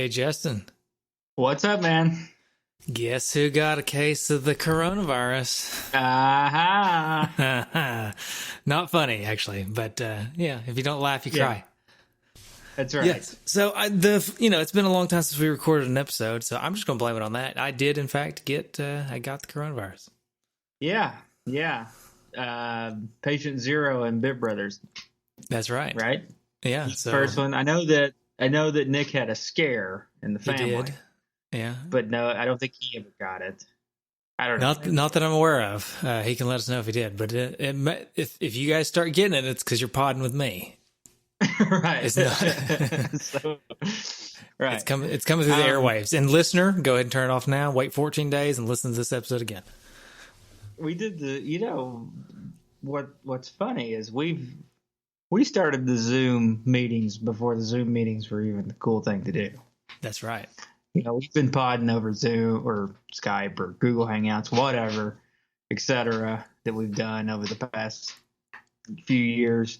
Hey, Justin. What's up, man? Guess who got a case of the coronavirus? Aha. Not funny, actually, but yeah, if you don't laugh, you Yeah, cry. that's right. Yes. So it's been a long time since we recorded an episode, so I'm just going to blame it on that. I did, in fact, I got the coronavirus. Yeah, yeah. Patient Zero and Bit Brothers, That's right. right? Yeah. He's the So first one. I know that Nick had a scare in the he family, did. Yeah. but no, I don't think he ever got it. I don't know. Not that I'm aware of. He can let us know if he did. But if you guys start getting it, it's because you're podding with me. Right. It's not. So, right. It's coming through the airwaves. And listener, go ahead and turn it off now. Wait 14 days and listen to this episode again. We did what's funny is we started the Zoom meetings before the Zoom meetings were even the cool thing to do. That's right. We've been podding over Zoom or Skype or Google Hangouts, whatever, etc., that we've done over the past few years.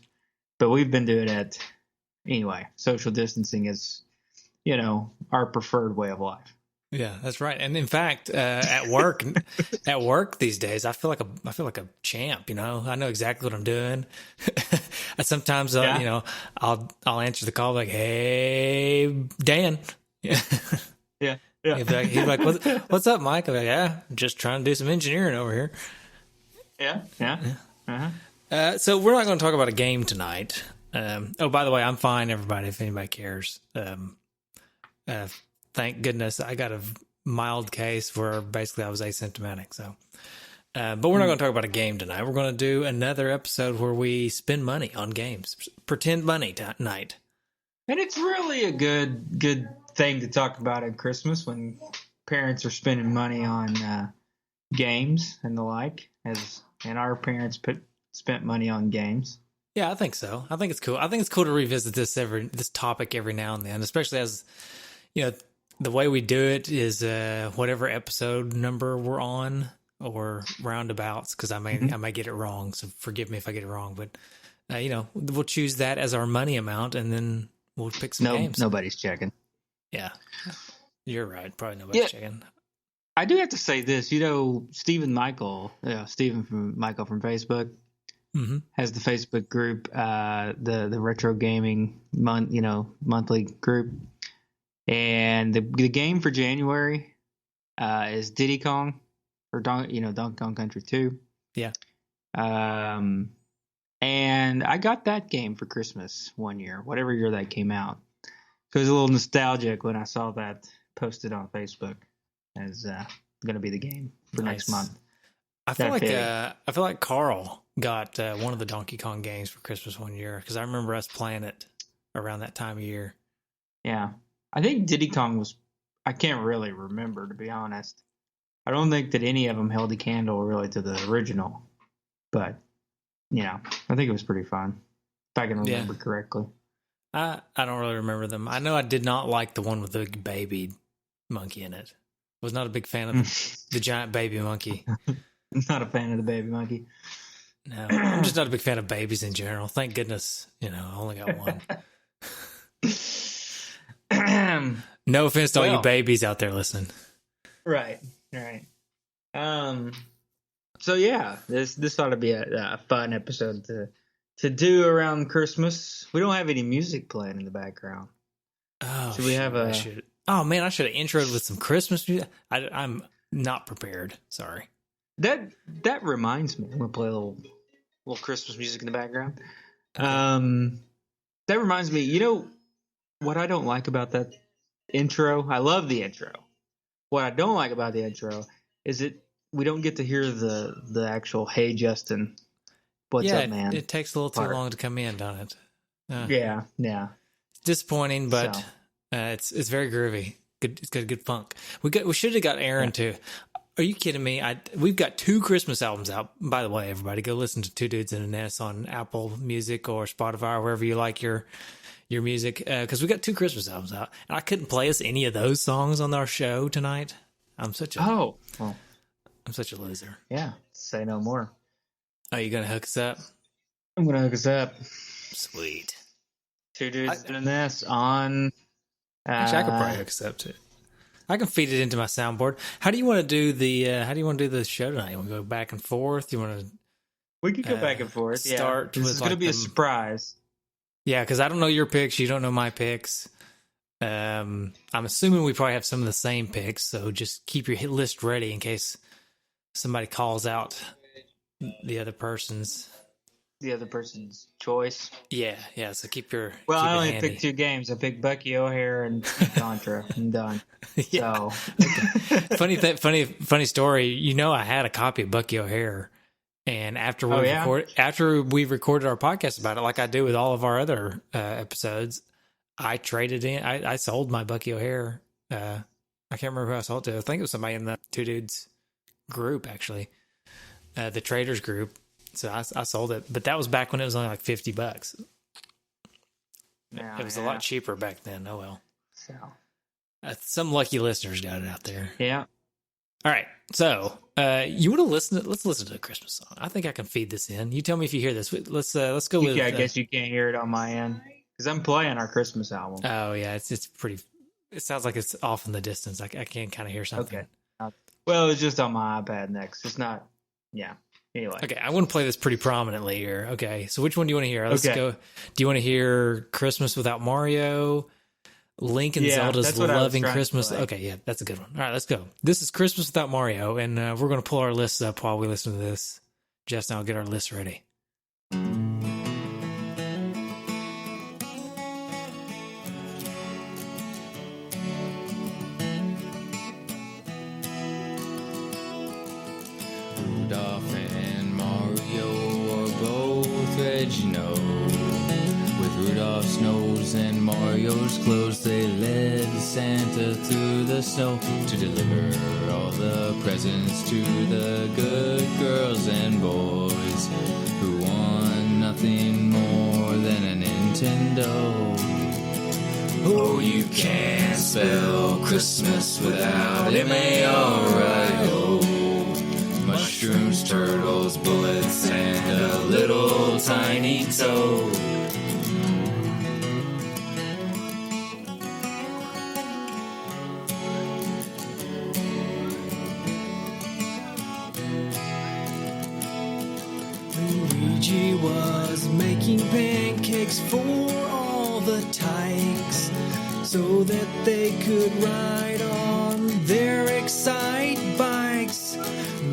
But we've been doing it anyway. Social distancing is, our preferred way of life. Yeah, that's right. And in fact, at work these days, I feel like a champ. I know exactly what I'm doing. And sometimes, Yeah. I'll answer the call like, "Hey, Dan." Yeah. Yeah. He'd be like, "What's up, Mike?" I'm like, "Yeah, just trying to do some engineering over here." Yeah. Yeah. Uh-huh. So we're not going to talk about a game tonight. Oh, by the way, I'm fine, everybody, if anybody cares. Thank goodness I got a mild case where basically I was asymptomatic. So, but we're not going to talk about a game tonight. We're going to do another episode where we spend money on games, pretend money night. And it's really a good thing to talk about at Christmas when parents are spending money on games and the like, and our parents spent money on games. Yeah, I think so. I think it's cool. I think it's cool to revisit this topic every now and then, especially as the way we do it is whatever episode number we're on or roundabouts, because I may get it wrong. So forgive me if I get it wrong, but we'll choose that as our money amount, and then we'll pick some games. Nobody's checking. Yeah, you're right. Probably nobody's checking. I do have to say this. Stephen Michael from Facebook has the Facebook group, the retro gaming monthly group, and the game for January is Diddy Kong or Donkey Kong Country 2. Yeah. And I got that game for Christmas one year, whatever year that came out. So it was a little nostalgic when I saw that posted on Facebook as going to be the game for next month. I feel like Carl got one of the Donkey Kong games for Christmas one year, because I remember us playing it around that time of year. Yeah. I think Diddy Kong I can't really remember, to be honest. I don't think that any of them held a candle really to the original. But, I think it was pretty fun, if I can remember correctly. I don't really remember them. I know I did not like the one with the baby monkey in it. I was not a big fan of the giant baby monkey. Not a fan of the baby monkey. No, I'm just not a big fan of babies in general. Thank goodness, I only got one. No offense to all you babies out there listening. Right. So yeah, this ought to be a fun episode to do around Christmas. We don't have any music playing in the background. Oh, should we have a? Oh man, I should have introed with some Christmas music. I'm not prepared. Sorry. That reminds me. I'm gonna play a little Christmas music in the background. That reminds me. What I don't like about that intro? I love the intro. What I don't like about the intro is we don't get to hear the actual "Hey Justin, what's up, man?" It takes a little too long to come in, doesn't it? Yeah. It's disappointing, but it's very groovy. Good, it's got good funk. We should have got Aaron too. Are you kidding me? We've got 2 Christmas albums out. By the way, everybody, go listen to Two Dudes in a Nest on Apple Music or Spotify or wherever you like your music, because we got 2 Christmas albums out, and I couldn't play us any of those songs on our show tonight. I'm such a loser. Yeah, say no more. Are you gonna hook us up? I'm gonna hook us up. Sweet. Two Dudes in a Nest on Actually, I could probably accept it. I can feed it into my soundboard. How do you want to do the show tonight? You want to go back and forth? You want to? We could go back and forth. Start. This is going to be a surprise. Yeah, because I don't know your picks. You don't know my picks. I'm assuming we probably have some of the same picks. So just keep your hit list ready in case somebody calls out the other person's choice. Yeah. So keep your. Well, keep I only handy. picked 2 games. I picked Bucky O'Hare and Contra. I'm done. Yeah. So funny story. You know, I had a copy of Bucky O'Hare, and after we recorded our podcast about it, like I do with all of our other episodes, I traded in. I sold my Bucky O'Hare. I can't remember who I sold to. I think it was somebody in the Two Dudes group, actually, the traders group. So I sold it, but that was back when it was only like $50. It was a lot cheaper back then. Oh well. So some lucky listeners got it out there. Yeah. All right. So you want to listen? Let's listen to a Christmas song. I think I can feed this in. You tell me if you hear this. Let's go with. I guess you can't hear it on my end because I'm playing our Christmas album. Oh yeah, it's pretty. It sounds like it's off in the distance. I can kind of hear something. Okay. Well, it's just on my iPad next. It's not. Yeah. Anyway. Okay, I want to play this pretty prominently here. Okay, so which one do you want to hear? Let's go. Do you want to hear Christmas Without Mario? Link and Zelda's Loving Christmas. Okay, yeah, that's a good one. All right, let's go. This is Christmas Without Mario, and we're going to pull our lists up while we listen to this. Jess and I'll get our list ready. Rudolph and Mario are both red, you know. With Rudolph's nose and Mario's clothes, they led Santa through the snow to deliver all the presents to the good girls and boys who want nothing more than a Nintendo. Oh, you can't spell Christmas without M-A-R-I-O. Mushrooms, turtles, bullets, and a little tiny toad. Luigi was making pancakes for all the tykes so that they could ride on their Excite bikes.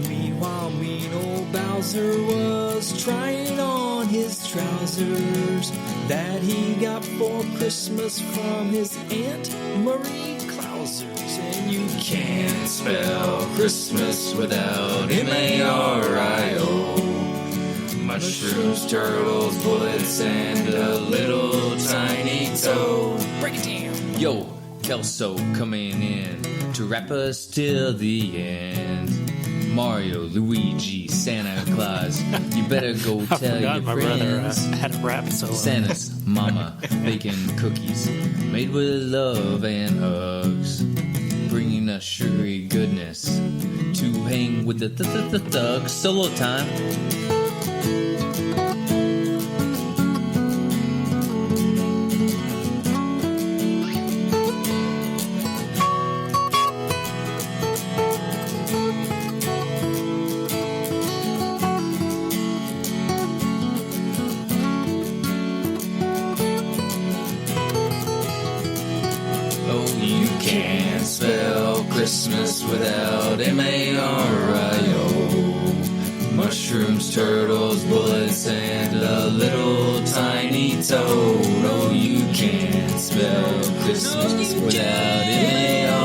Meanwhile, mean old Bowser was trying on his trousers that he got for Christmas from his Aunt Marie Clausers. And you Can't spell Christmas without M-A-R-I-O. Mushrooms, turtles, bullets, and a little tiny toad. Break it down. Yo, Kelso coming in to wrap us till the end. Mario, Luigi, Santa Claus, you better go tell your my friends. brother had a rap solo. Santa's mama baking cookies made with love and hugs, bringing us sugary goodness to hang with the thugs. Solo time. Christmas without M-A-R-I-O. Mushrooms, turtles, bullets, and a little tiny toad. Oh, you can't spell Christmas without M-A-R-I-O.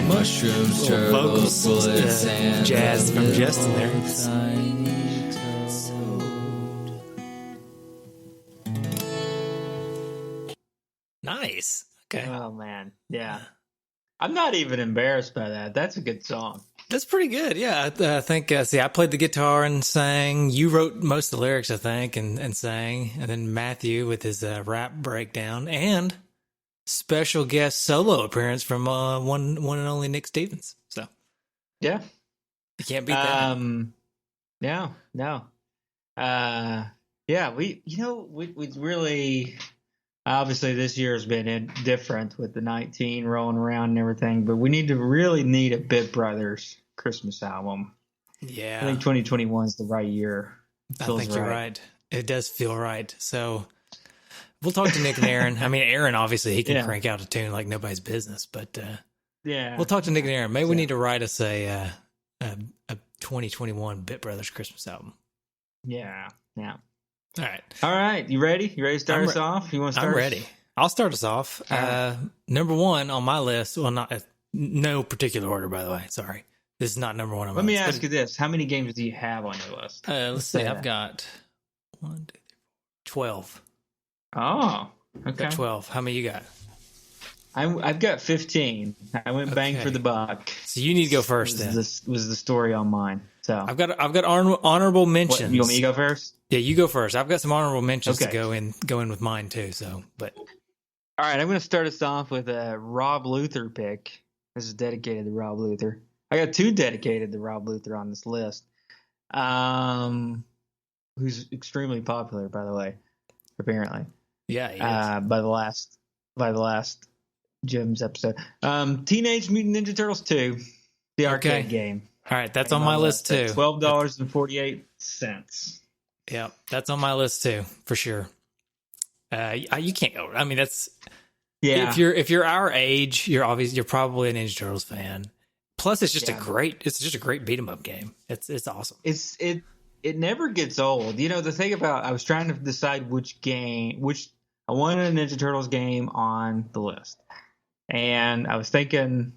Mushrooms, turtles, bullets, and jazz from Justin there. Tiny toad. Nice. Okay. Oh man, yeah. I'm not even embarrassed by that. That's a good song. That's pretty good. Yeah, I think. I played the guitar and sang. You wrote most of the lyrics, I think, and sang. And then Matthew with his rap breakdown and special guest solo appearance from one and only Nick Stevens. So yeah, you can't beat that. No. Yeah, we really. Obviously, this year has been different with the 19 rolling around and everything, but we really need a Bit Brothers Christmas album. Yeah. I think 2021 is the right year. I think you're right. It does feel right. So we'll talk to Nick and Aaron. I mean, Aaron, obviously, he can crank out a tune like nobody's business, but we'll talk to Nick and Aaron. Maybe we need to write us a 2021 Bit Brothers Christmas album. Yeah. All right. You ready? You ready to start us off? You want to start? I'm ready. I'll start us off. Number one on my list. Well, not no particular order, by the way. Sorry, this is not number one on my list. Let me ask you this: how many games do you have on your list? Let's see. I've got 12. Oh, okay. Got 12. How many you got? I've got 15. I went bang for the buck. So you need to go first. This was the story on mine. So I've got honorable mentions. What, you want me to go first? Yeah, you go first. I've got some honorable mentions to go in with mine too. So, but all right, I'm going to start us off with a Rob Luther pick. This is dedicated to Rob Luther. I got 2 dedicated to Rob Luther on this list. Who's extremely popular, by the way, apparently. Yeah, he is. By the last Jim's episode. Teenage Mutant Ninja Turtles 2, the arcade game. All right, that's on my list too. $12.48. Yeah, that's on my list too, for sure. You can't go. I mean, that's If you're our age, you're probably a Ninja Turtles fan. Plus, it's just a great beat 'em up game. It's awesome. It never gets old. You know, the thing about I was trying to decide which I wanted a Ninja Turtles game on the list, and I was thinking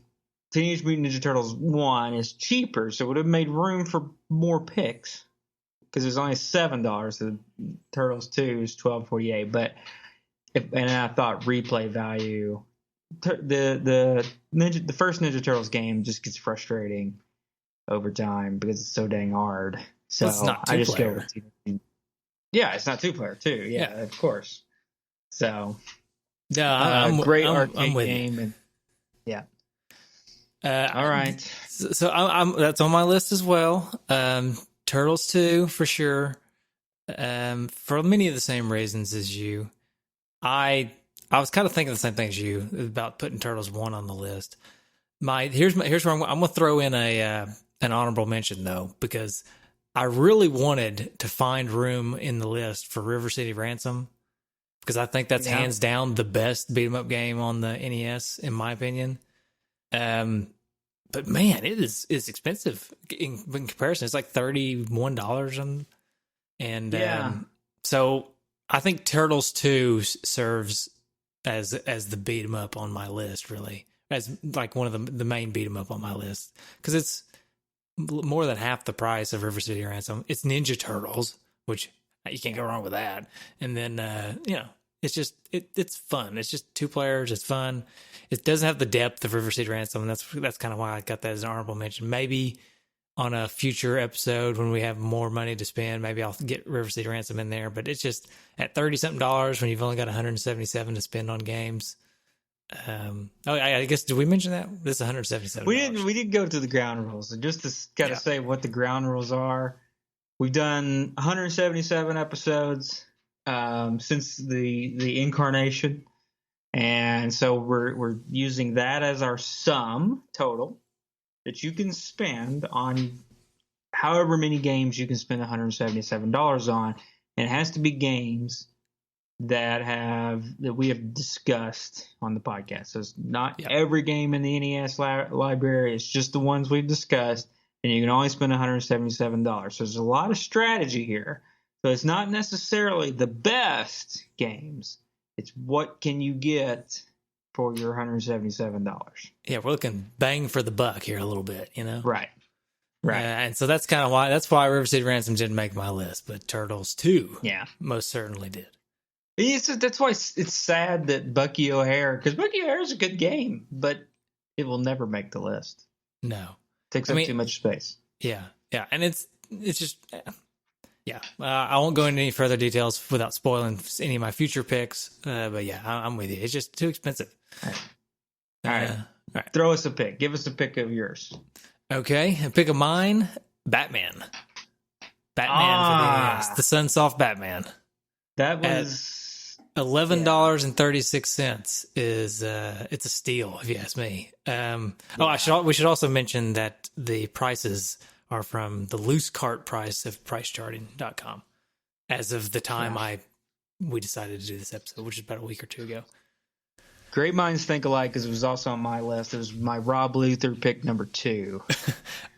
Teenage Mutant Ninja Turtles 1 is cheaper, so it would have made room for more picks because it's only $7. The Turtles 2 is $12.48. But and I thought replay value, the first Ninja Turtles game just gets frustrating over time because it's so dang hard. So it's not I just two-player. go with it's not 2-player too. Yeah, of course. So I'm great I'm arcade with game you. and all right. So I'm that's on my list as well. Turtles 2 for sure. For many of the same reasons as you. I was kind of thinking the same thing as you about putting Turtles 1 on the list. Here's where I'm going to throw in an honorable mention though, because I really wanted to find room in the list for River City Ransom, because I think that's hands down the best beat 'em up game on the NES in my opinion. But man, it's expensive in comparison. It's like $31 so I think Turtles 2 serves as the beat 'em up on my list, really, as like one of the main beat 'em up on my list, because it's more than half the price of River City Ransom. It's Ninja Turtles, which you can't go wrong with that. And then it's just it's fun. It's just 2 players. It's fun. It doesn't have the depth of River City Ransom, and that's kind of why I got that as an honorable mention. Maybe on a future episode when we have more money to spend, maybe I'll get River City Ransom in there. But it's just at $30-something when you've only got $177 to spend on games. I guess did we mention that this is $177? We didn't go to the ground rules. So just to say what the ground rules are. We've done 177 episodes since the incarnation, and so we're using that as our sum total that you can spend on however many games you can spend $177 on, and it has to be games that we have discussed on the podcast. So it's not every game in the NES library. It's just the ones we've discussed, and you can only spend $177. So there's a lot of strategy here. So it's not necessarily the best games. It's what can you get for your $177. Yeah, we're looking bang for the buck here a little bit, you know? Right. And so that's why River City Ransom didn't make my list, but Turtles 2 most certainly did. That's why it's sad that Bucky O'Hare, because Bucky O'Hare is a good game, but it will never make the list. No. Takes up too much space. Yeah. And it's just, I won't go into any further details without spoiling any of my future picks. But yeah, I'm with you. It's just too expensive. All right. Throw us a pick. Give us a pick of yours. Okay. A pick of mine, Batman. Batman for the NES. The Sunsoft Batman. That was $11.36 is it's a steal if you ask me. We should also mention that the prices are from the loose cart price of pricecharting.com as of the time we decided to do this episode, which is about a week or two ago. Great minds think alike, because it was also on my list. It was my Rob Luther pick number 2.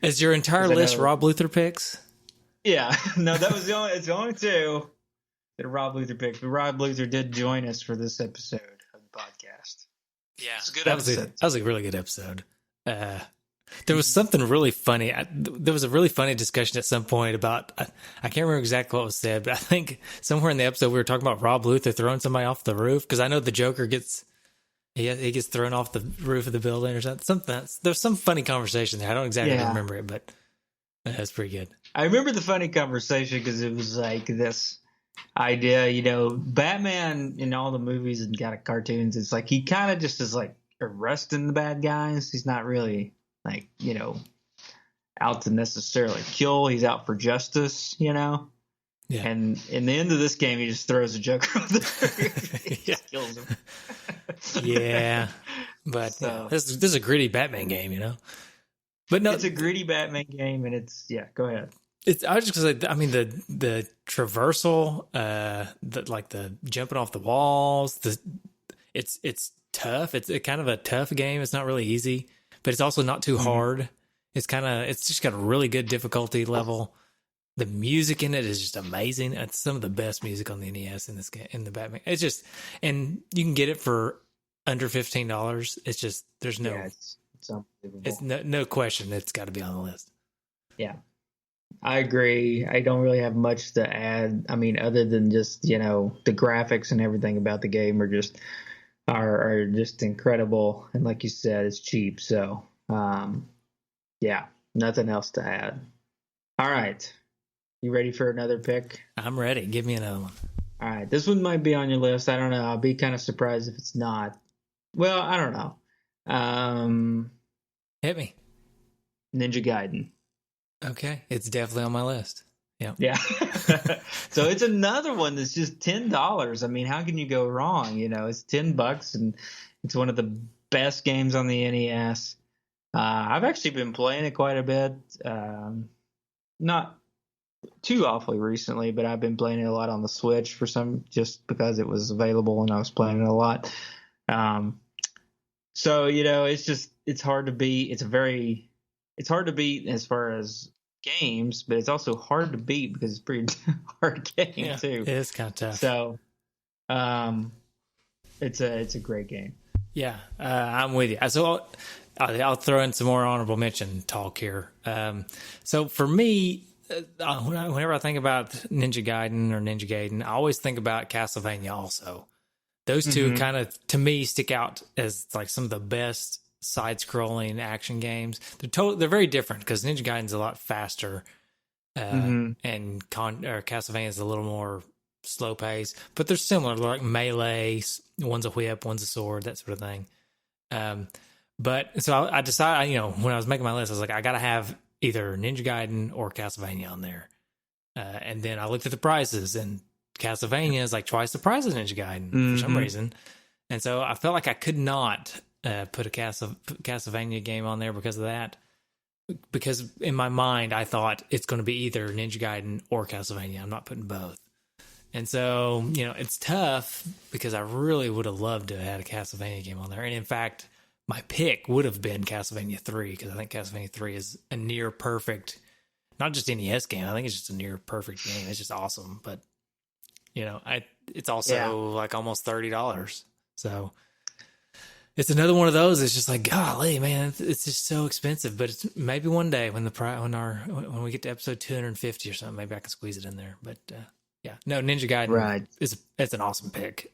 Is your entire list Rob Luther picks? Yeah, no, it's the only 2 that Rob Luther picked. But Rob Luther did join us for this episode of the podcast. Yeah, it's a good episode. That was a really good episode. There was something really funny. There was a really funny discussion at some point about, I can't remember exactly what was said, but I think somewhere in the episode we were talking about Rob Luther throwing somebody off the roof, because I know the Joker gets thrown off the roof of the building or something. There's some funny conversation there. I don't exactly remember it, but that's pretty good. I remember the funny conversation because it was like this idea, Batman in all the movies and kind of cartoons, it's like he kind of just is like arresting the bad guys. He's not really like, out to necessarily kill. He's out for justice, Yeah. And in the end of this game, he just throws a Joker off the roof. He just kills him. Yeah. But this is a gritty Batman game, But no, it's a gritty Batman game, and go ahead. I was just gonna say, I mean, the traversal, the jumping off the walls, it's tough. It's kind of a tough game. It's not really easy, but it's also not too hard. It's just got a really good difficulty level. The music in it is just amazing. It's some of the best music on the NES in this game, in the Batman. It's just, and you can get it for under $15. It's just, there's no, it's unbelievable. It's no question. It's got to be on the list. Yeah. I agree. I don't really have much to add. I mean, other than just, the graphics and everything about the game are just incredible. And like you said, it's cheap. So, nothing else to add. All right. You ready for another pick? I'm ready. Give me another one. All right. This one might be on your list. I don't know. I'll be kind of surprised if it's not. Well, I don't know. Hit me. Ninja Gaiden. Okay. It's definitely on my list. Yeah. So it's another one that's just $10. I mean, how can you go wrong? It's $10 and it's one of the best games on the NES. I've actually been playing it quite a bit. Not too awfully recently, but I've been playing it a lot on the Switch just because it was available and I was playing it a lot. So, it's hard to beat. It's hard to beat as far as games, but it's also hard to beat because it's a pretty hard game too. It is kind of tough. So, it's a great game. Yeah, I'm with you. So I'll throw in some more honorable mention talk here. So for me, whenever I think about Ninja Gaiden, I always think about Castlevania also. Those two kind of, to me, stick out as like some of the best side-scrolling action games. They're very different because Ninja Gaiden's a lot faster, and Castlevania is a little more slow pace, but they're similar. They're like melee. One's a whip, one's a sword, that sort of thing. But so I decided, when I was making my list, I was like, I got to have either Ninja Gaiden or Castlevania on there. And then I looked at the prices, and Castlevania is like twice the price of Ninja Gaiden for some reason. And so I felt like I could not put a Castlevania game on there because of that. Because in my mind, I thought it's going to be either Ninja Gaiden or Castlevania. I'm not putting both. And so, it's tough because I really would have loved to have had a Castlevania game on there. And in fact, my pick would have been Castlevania 3 because I think Castlevania 3 is a near perfect, not just NES game. I think it's just a near perfect game. It's just awesome. But, it's also like almost $30. So it's another one of those. It's just like, golly, man, it's just so expensive. But it's maybe one day when we get to episode 250 or something, maybe I can squeeze it in there. But no, Ninja Gaiden it's an awesome pick,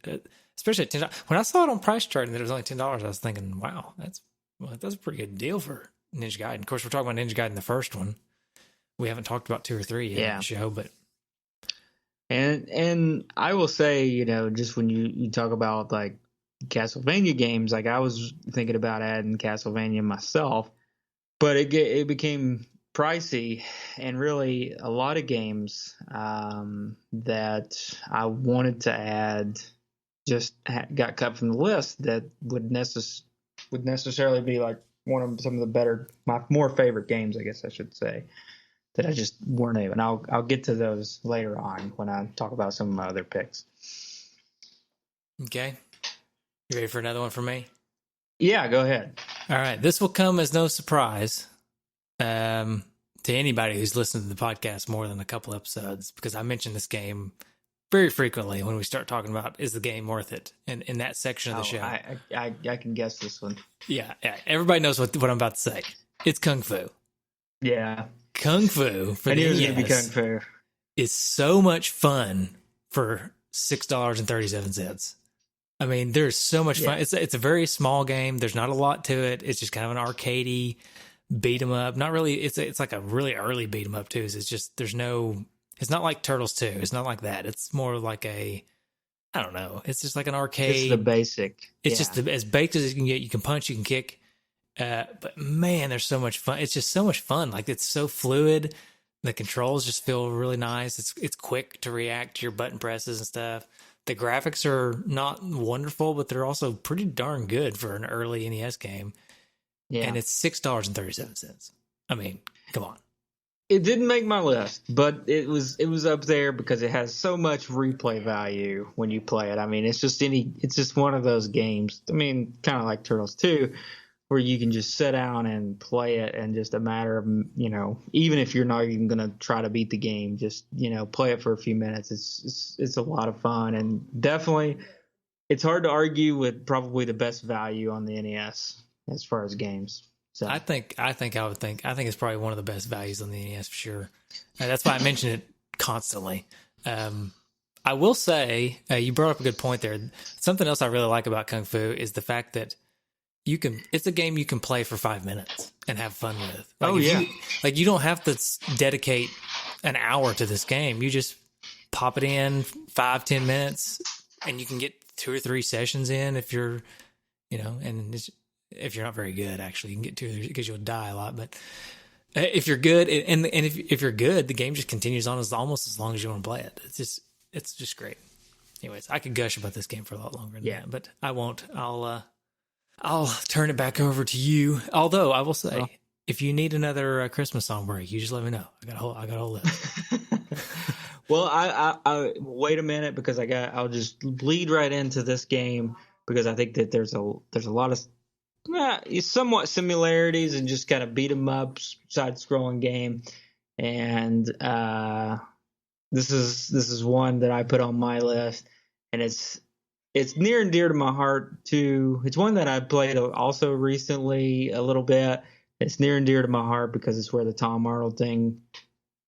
especially at $10. When I saw it on Price Chart and it was only $10, I was thinking, wow, that's a pretty good deal for Ninja Gaiden. Of course, we're talking about Ninja Gaiden, the first one. We haven't talked about 2 or 3 yet on the show, but. And I will say, just when you talk about like Castlevania games, like I was thinking about adding Castlevania myself, but it became pricey, and really a lot of games that I wanted to add just got cut from the list that would necessarily be like some of the better, my more favorite games, I guess I should say, that I just weren't able. And I'll get to those later on when I talk about some of my other picks. Okay. You ready for another one from me? Yeah, go ahead. All right. This will come as no surprise to anybody who's listened to the podcast more than a couple episodes, because I mention this game very frequently when we start talking about, is the game worth it? And in that section of the show. I can guess this one. Yeah. Everybody knows what I'm about to say. It's Kung Fu. Yeah. Kung Fu for the NES is so much fun for $6.37. I mean, there's so much fun. It's a very small game. There's not a lot to it. It's just kind of an arcadey beat 'em up. Not really. It's like a really early beat 'em up too. It's just it's not like Turtles 2. It's not like that. It's more like I don't know. It's just like an arcade. It's the basic. It's just as baked as you can get. You can punch, you can kick. But man, there's so much fun. It's just so much fun. Like, it's so fluid. The controls just feel really nice. It's quick to react to your button presses and stuff. The graphics are not wonderful, but they're also pretty darn good for an early NES game. Yeah. And it's $6.37. I mean, come on. It didn't make my list, but it was up there because it has so much replay value when you play it. I mean, it's just one of those games. I mean, kind of like Turtles 2, where you can just sit down and play it in just a matter of, even if you're not even going to try to beat the game, just, play it for a few minutes. It's a lot of fun, and definitely it's hard to argue with probably the best value on the NES as far as games. So I think it's probably one of the best values on the NES for sure. That's why I mention it constantly. I will say, you brought up a good point there. Something else I really like about Kung Fu is the fact that it's a game you can play for 5 minutes and have fun with. Like, you don't have to dedicate an hour to this game. You just pop it in 5-10 minutes and you can get 2 or 3 sessions in if you're, if you're not very good, actually. You can get 2 or 3 because you'll die a lot. But if you're good, and if you're good, the game just continues on almost as long as you want to play it. It's just great. Anyways, I could gush about this game for a lot longer than that, but I won't. I'll turn it back over to you. Although I will say, if you need another Christmas song break, you just let me know. I got a whole list. Well, I wait a minute, because I'll just bleed right into this game, because I think that there's a lot of somewhat similarities and just kind of beat 'em up side scrolling game, and this is one that I put on my list, and it's near and dear to my heart too. It's one that I played also recently a little bit. It's near and dear to my heart because it's where the Tom Arnold thing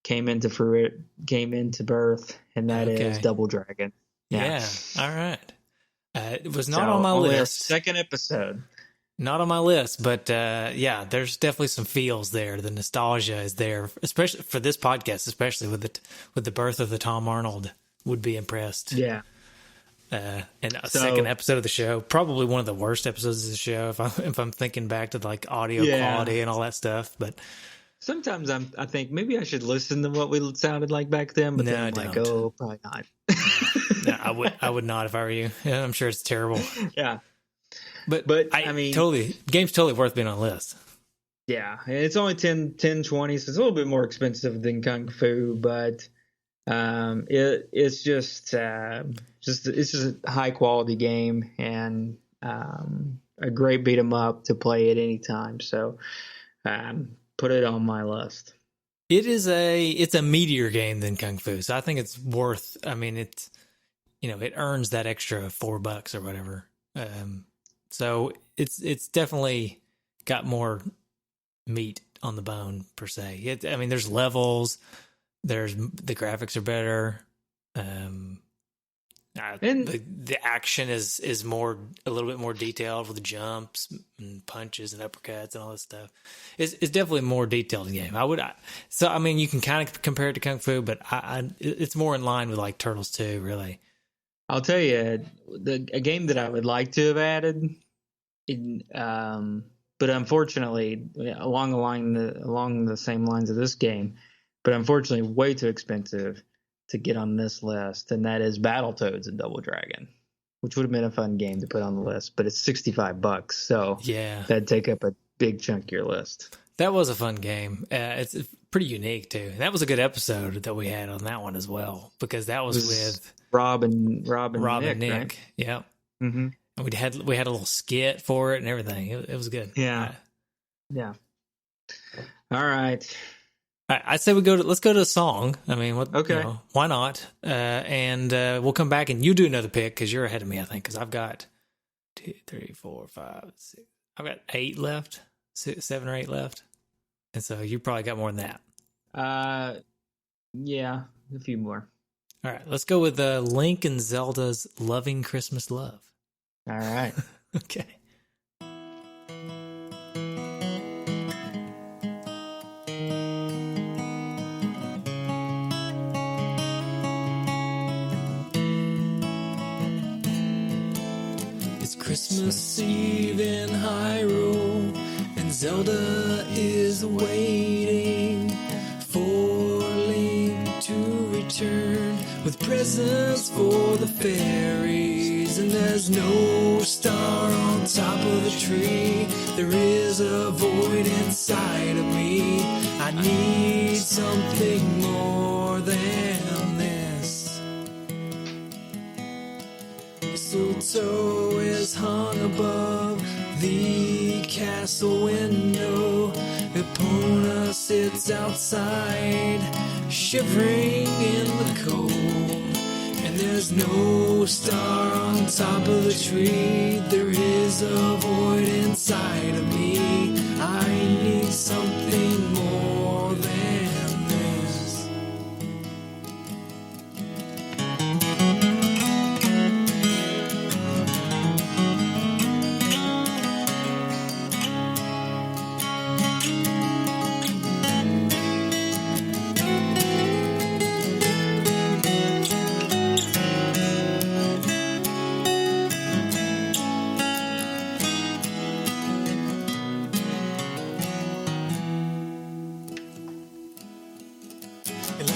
came into birth, and that is Double Dragon. Yeah. All right. It was not on my list. Second episode. Not on my list, but there's definitely some feels there. The nostalgia is there, especially for this podcast, especially with the birth of the Tom Arnold. Would be impressed. Yeah. And second episode of the show, probably one of the worst episodes of the show if I'm thinking back to like audio quality and all that stuff. But sometimes I think maybe I should listen to what we sounded like back then. But then I'm like, probably not. No, I would not if I were you. Yeah, I'm sure it's terrible. Yeah, but I mean, game's totally worth being on the list. Yeah, it's only 10, 20, so it's a little bit more expensive than Kung Fu, but it's just a high quality game, and a great beat 'em up to play at any time. So put it on my list. It's a meatier game than Kung Fu, so I think it's worth. I mean, it earns that extra $4 or whatever. So it's definitely got more meat on the bone per se. I mean, there's levels. The graphics are better. And the action is a little bit more detailed with the jumps and punches and uppercuts and all this stuff. It's definitely a more detailed game. So I mean, you can kind of compare it to Kung Fu, but it's more in line with like Turtles 2, really. I'll tell you, a game that I would like to have added, but unfortunately, along the same lines of this game, but unfortunately, way too expensive to get on this list, and that is Battletoads and Double Dragon. which would have been a fun game to put on the list, but it's $65, so Yeah. that'd take up a big chunk of your list. That was a fun game. It's pretty unique too. That was a good episode that we had on that one as well, because that was with Rob and Nick. Right? Yeah. Mm-hmm. And we had a little skit for it and everything. It was good. Yeah. Yeah. All right. I say let's go to a song. I mean, Okay. Why not? And we'll come back and you do another pick because you're ahead of me, I think, because I've got 2, 3, 4, 5, 6. I've got 8 left, 7 or 8 left, and so you probably got more than that. Yeah, a few more. All right, let's go with Link and Zelda's "Loving Christmas Love." All right. Okay. Christmas Eve in Hyrule, and Zelda is waiting for Link to return with presents for the fairies. And there's no star on top of the tree, there is a void inside of me. I need something more than this. Mistletoe is hung above the castle window. Epona sits outside, shivering in the cold. And there's no star on top of the tree, there is a void inside of me. I need something more than this.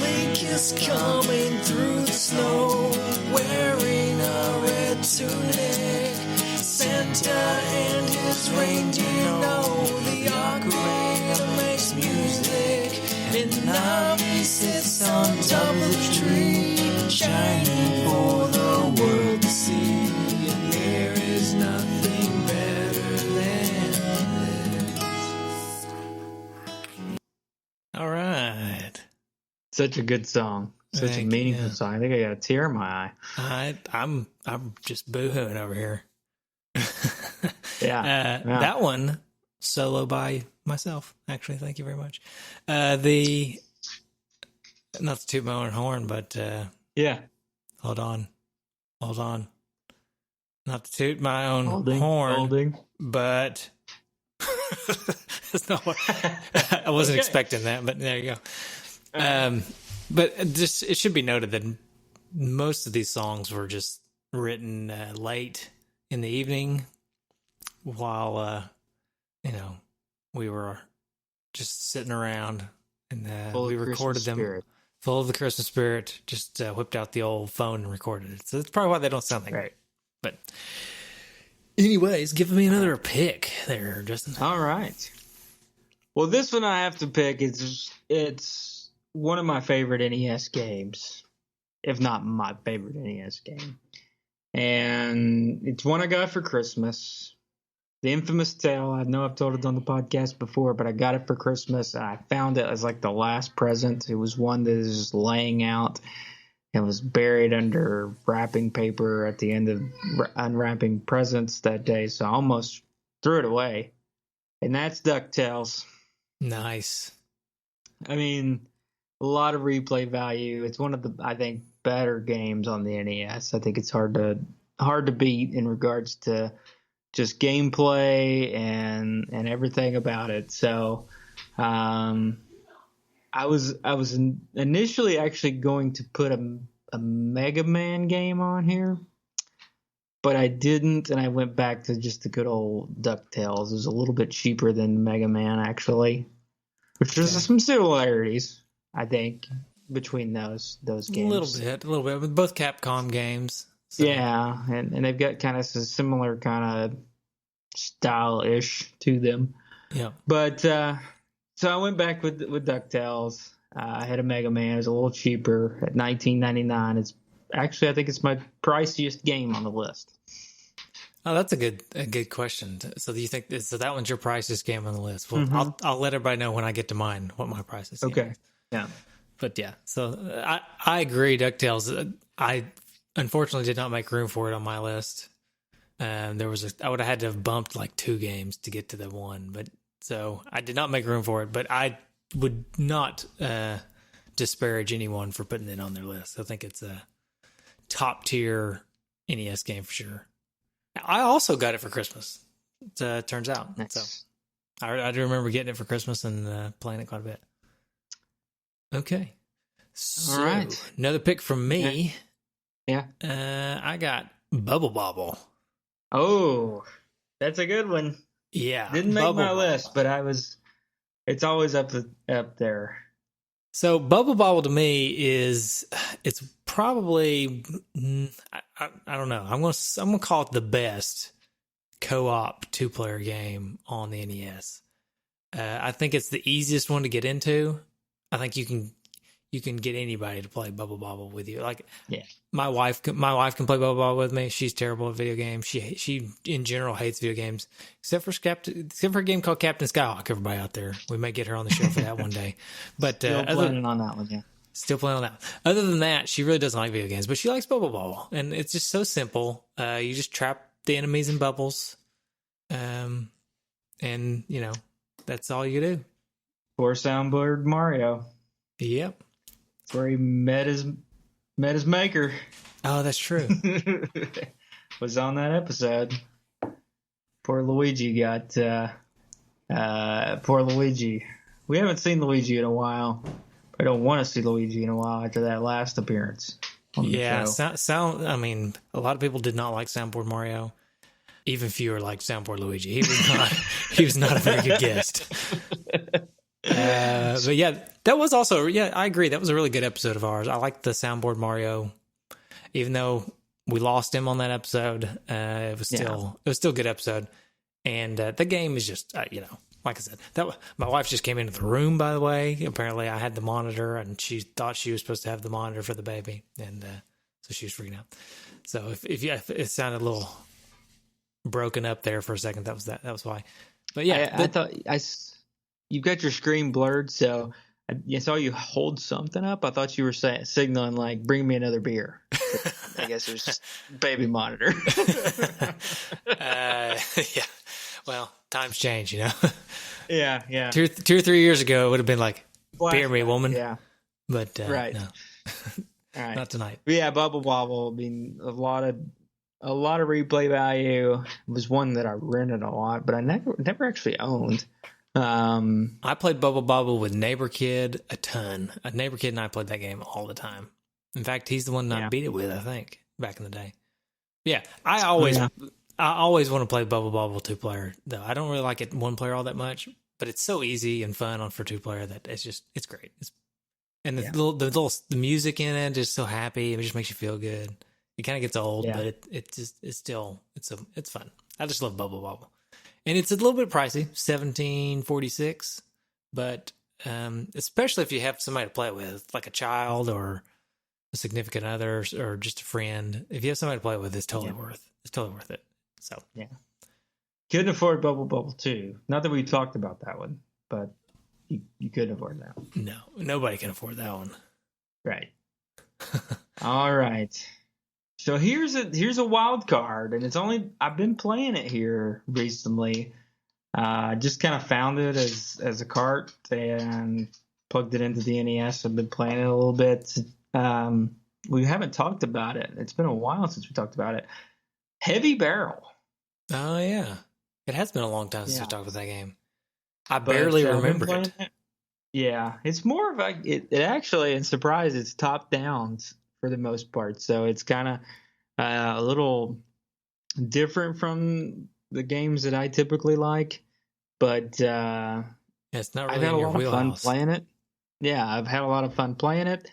Link is coming through the snow, wearing a red tunic. Santa and his reindeer know the ocarina makes music. And Navi sits on top of the tree, shining for the world to see. And there is nothing better than this. All right. Such a good song. Such Thank a meaningful you. song. I think I got a tear in my eye. I'm just boo-hooing over here. Yeah. Yeah. That one solo by myself, actually. Thank you very much. Not to toot my own horn, but Yeah. hold on. Not to toot my own Holding. horn, but that's not what I wasn't expecting that. But there you go. But just it should be noted that most of these songs were just written late in the evening, while we were just sitting around, and we recorded them full of the Christmas spirit. Just whipped out the old phone and recorded it. So that's probably why they don't sound like great. But anyways, give me another pick there, Justin. All right. Well, this one I have to pick. It's one of my favorite NES games, if not my favorite NES game. And it's one I got for Christmas. The infamous tale. I know I've told it on the podcast before, but I got it for Christmas, and I found it as like the last present. It was one that is just laying out and was buried under wrapping paper at the end of unwrapping presents that day, so I almost threw it away. And that's DuckTales. Nice. I mean, a lot of replay value. It's one of the, I think, better games on the NES. I think it's hard to beat in regards to just gameplay and everything about it. So, I was initially actually going to put a Mega Man game on here, but I didn't, and I went back to just the good old DuckTales. It was a little bit cheaper than Mega Man, actually, which there's some similarities, I think, between those games. A little bit, with both Capcom games. So. Yeah, and they've got kind of a similar kind of style-ish to them. Yeah. But so I went back with DuckTales. I had a Mega Man. It was a little cheaper at $19.99. It's actually, I think it's my priciest game on the list. Oh, that's a good question. So do you think that one's your priciest game on the list? Well, I'll let everybody know when I get to mine what my price is. Okay. Yeah. But yeah, so I agree. DuckTales. I unfortunately did not make room for it on my list. I would have had to have bumped like 2 games to get to the one, but so I did not make room for it. But I would not disparage anyone for putting it on their list. I think it's a top tier NES game for sure. I also got it for Christmas. It turns out. Nice. So I do remember getting it for Christmas and playing it quite a bit. Okay. So, all right. Another pick from me. Yeah. I got Bubble Bobble. Oh, that's a good one. Yeah. Didn't make Bubble my Bobble. list, but it's always up there. So Bubble Bobble to me it's probably I don't know. I'm gonna call it the best co-op 2-player game on the NES. I think it's the easiest one to get into. I think you can get anybody to play Bubble Bobble with you. Like, yeah, my wife can play Bubble Bobble with me. She's terrible at video games. She in general hates video games, except for a game called Captain Skyhawk. Everybody out there, we may get her on the show for that one day. But still planning on that one, yeah. Still playing on that. Other than that, she really doesn't like video games, but she likes Bubble Bobble, and it's just so simple. You just trap the enemies in bubbles, and that's all you do. Poor soundboard Mario. Yep. That's where he met his maker. Oh, that's true. Was on that episode. Poor Luigi got. Poor Luigi. We haven't seen Luigi in a while. I don't want to see Luigi in a while after that last appearance. Yeah, I mean, a lot of people did not like Soundboard Mario. Even fewer liked Soundboard Luigi. He was not a very good guest. But yeah, that was also, I agree. That was a really good episode of ours. I liked the Soundboard Mario, even though we lost him on that episode. It was still a good episode. And the game is just, like I said, my wife just came into the room, by the way. Apparently I had the monitor and she thought she was supposed to have the monitor for the baby. And so she was freaking out. So if it sounded a little broken up there for a second, that was why. But yeah, I thought you've got your screen blurred, so I saw you hold something up. I thought you were signaling like, "Bring me another beer." I guess it was just baby monitor. Yeah. Well, times change, Yeah. 2 or 3 years ago, it would have been like, "Beer me, woman." Yeah. But right. No. All right. Not tonight. But yeah, Bubble Bobble. I mean, a lot of replay value. It was one that I rented a lot, but I never actually owned. I played Bubble Bobble with Neighbor Kid a ton. Neighbor Kid and I played that game all the time. In fact, he's the one that I beat it with, I think, back in the day. Yeah, I always want to play Bubble Bobble 2-player, though. I don't really like it 1-player all that much, but it's so easy and fun for 2-player that it's great. And the music in it is so happy. It just makes you feel good. It kind of gets old, but it's fun. I just love Bubble Bobble. And it's a little bit pricey, $17.46, but especially if you have somebody to play it with, like a child or a significant other or just a friend. If you have somebody to play it with, it's totally worth it. So yeah, couldn't afford Bubble Bobble 2. Not that we talked about that one, but you couldn't afford that one. No, nobody can afford that one. Right. All right. So here's a wild card, and I've been playing it here recently. Just kind of found it as a cart and plugged it into the NES. I've been playing it a little bit. We haven't talked about it. It's been a while since we talked about it. Heavy Barrel. Oh yeah, it has been a long time since we talked about that game. I barely remembered it. Yeah, it's more of it actually, in surprise, it's top downs for the most part. So it's kind of a little different from the games that I typically like. But it's not really I've had a lot of fun wheelhouse. playing it. Yeah, I've had a lot of fun playing it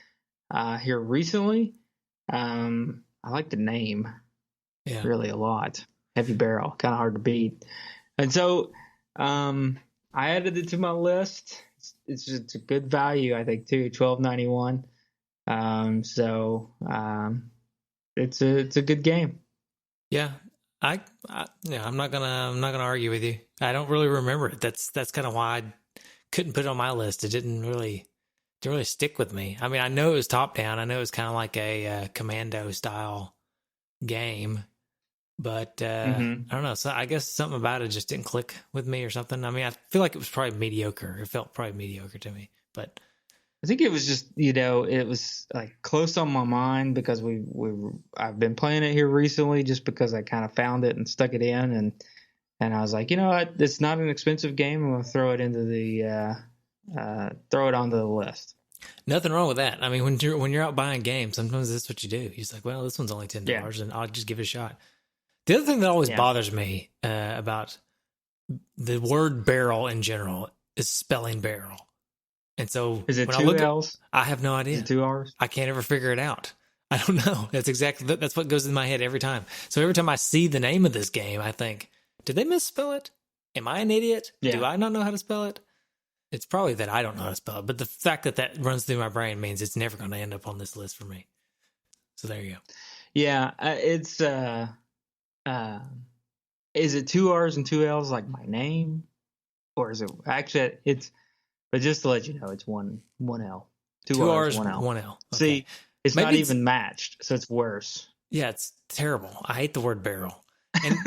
here recently. I like the name Yeah. really a lot. Heavy Barrel, kind of hard to beat. And so I added it to my list. It's just a good value, I think, too. $12.91. It's a good game. Yeah. I'm not gonna argue with you. I don't really remember it. That's kind of why I couldn't put it on my list. It didn't really stick with me. I mean, I know it was top down. I know it was kind of like a commando style game, but I don't know. So I guess something about it just didn't click with me or something. I mean, I feel like it was probably mediocre. It felt probably mediocre to me, but I think it was just, it was like close on my mind because I've been playing it here recently just because I kind of found it and stuck it in and I was like, what? It's not an expensive game. I'm going to throw it onto the list. nothing wrong with that. I mean, when you're out buying games, sometimes that's what you do. You're just like, well, this one's only $10 and I'll just give it a shot. The other thing that always bothers me about the word barrel in general is spelling barrel. And so is it when two I L's? I have no idea. Is it 2 R's? I can't ever figure it out. I don't know. That's what goes in my head every time. So every time I see the name of this game, I think, did they misspell it? Am I an idiot? Yeah. Do I not know how to spell it? It's probably that I don't know how to spell it. But the fact that runs through my brain means it's never going to end up on this list for me. So there you go. Yeah, it's is it 2 R's and 2 L's like my name, or is it actually But just to let you know, it's one L, two R's, 1 L. 1 L. Okay. See, it's Maybe not even matched, so it's worse. Yeah, it's terrible. I hate the word barrel. And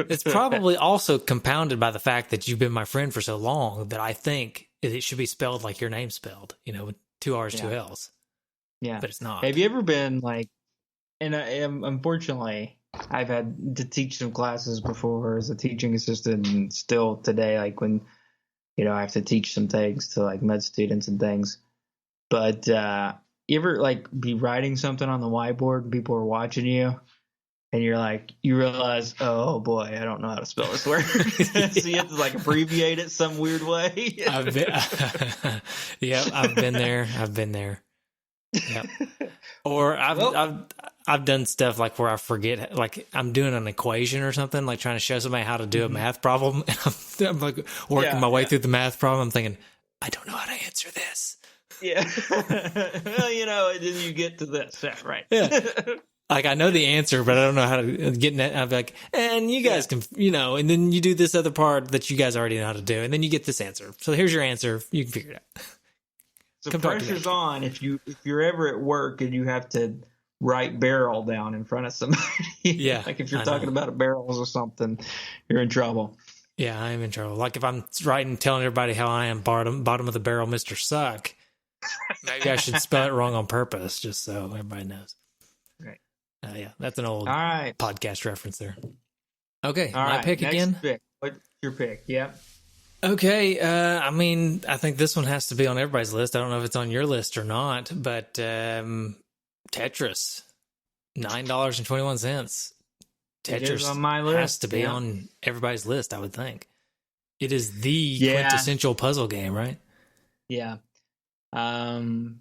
it's probably also compounded by the fact that you've been my friend for so long that I think it should be spelled like your name's spelled, with 2 R's, 2 L's. Yeah. But it's not. Have you ever been like, and unfortunately, I've had to teach some classes before as a teaching assistant, and still today, like when, I have to teach some things to like med students and things. But you ever like be writing something on the whiteboard and people are watching you and you're like, you realize, oh boy, I don't know how to spell this word. So you have to like abbreviate it some weird way. I've been there. Yep. Or I've done stuff like where I forget, like I'm doing an equation or something, like trying to show somebody how to do a math problem. And I'm like working my way through the math problem. I'm thinking, I don't know how to answer this. Yeah. Well, and then you get to this. Yeah, right. Yeah. Like I know the answer, but I don't know how to get in it. I'm like, and you guys can, and then you do this other part that you guys already know how to do. And then you get this answer. So here's your answer. You can figure it out. So pressure's on if you're ever at work and you have to write barrel down in front of somebody. Yeah. Like if you're talking about barrels or something, you're in trouble. Yeah, I am in trouble. Like if I'm writing, telling everybody how I am bottom of the barrel, Mr. Suck, maybe I should spell it wrong on purpose just so everybody knows. Right. Yeah, that's an old podcast reference there. Okay, All my right, pick next again. Pick. What's your pick? Yep. Okay, I mean, I think this one has to be on everybody's list. I don't know if it's on your list or not, but Tetris, $9.21. Tetris on my list. Has to be on everybody's list, I would think. It is the quintessential puzzle game, right? Yeah. I mean,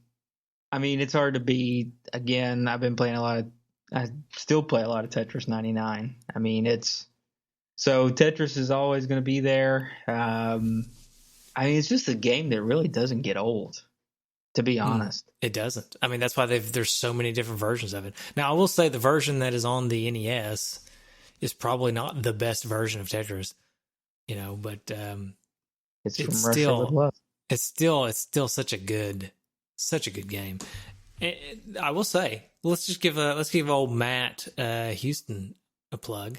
it's hard to beat. Again, I still play a lot of Tetris 99. I mean, so Tetris is always going to be there. I mean, it's just a game that really doesn't get old, to be honest. It doesn't. I mean, that's why there's so many different versions of it. Now, I will say the version that is on the NES is probably not the best version of Tetris, but it's from Russia with love. It's still such a good game. I will say, let's give old Matt Houston a plug.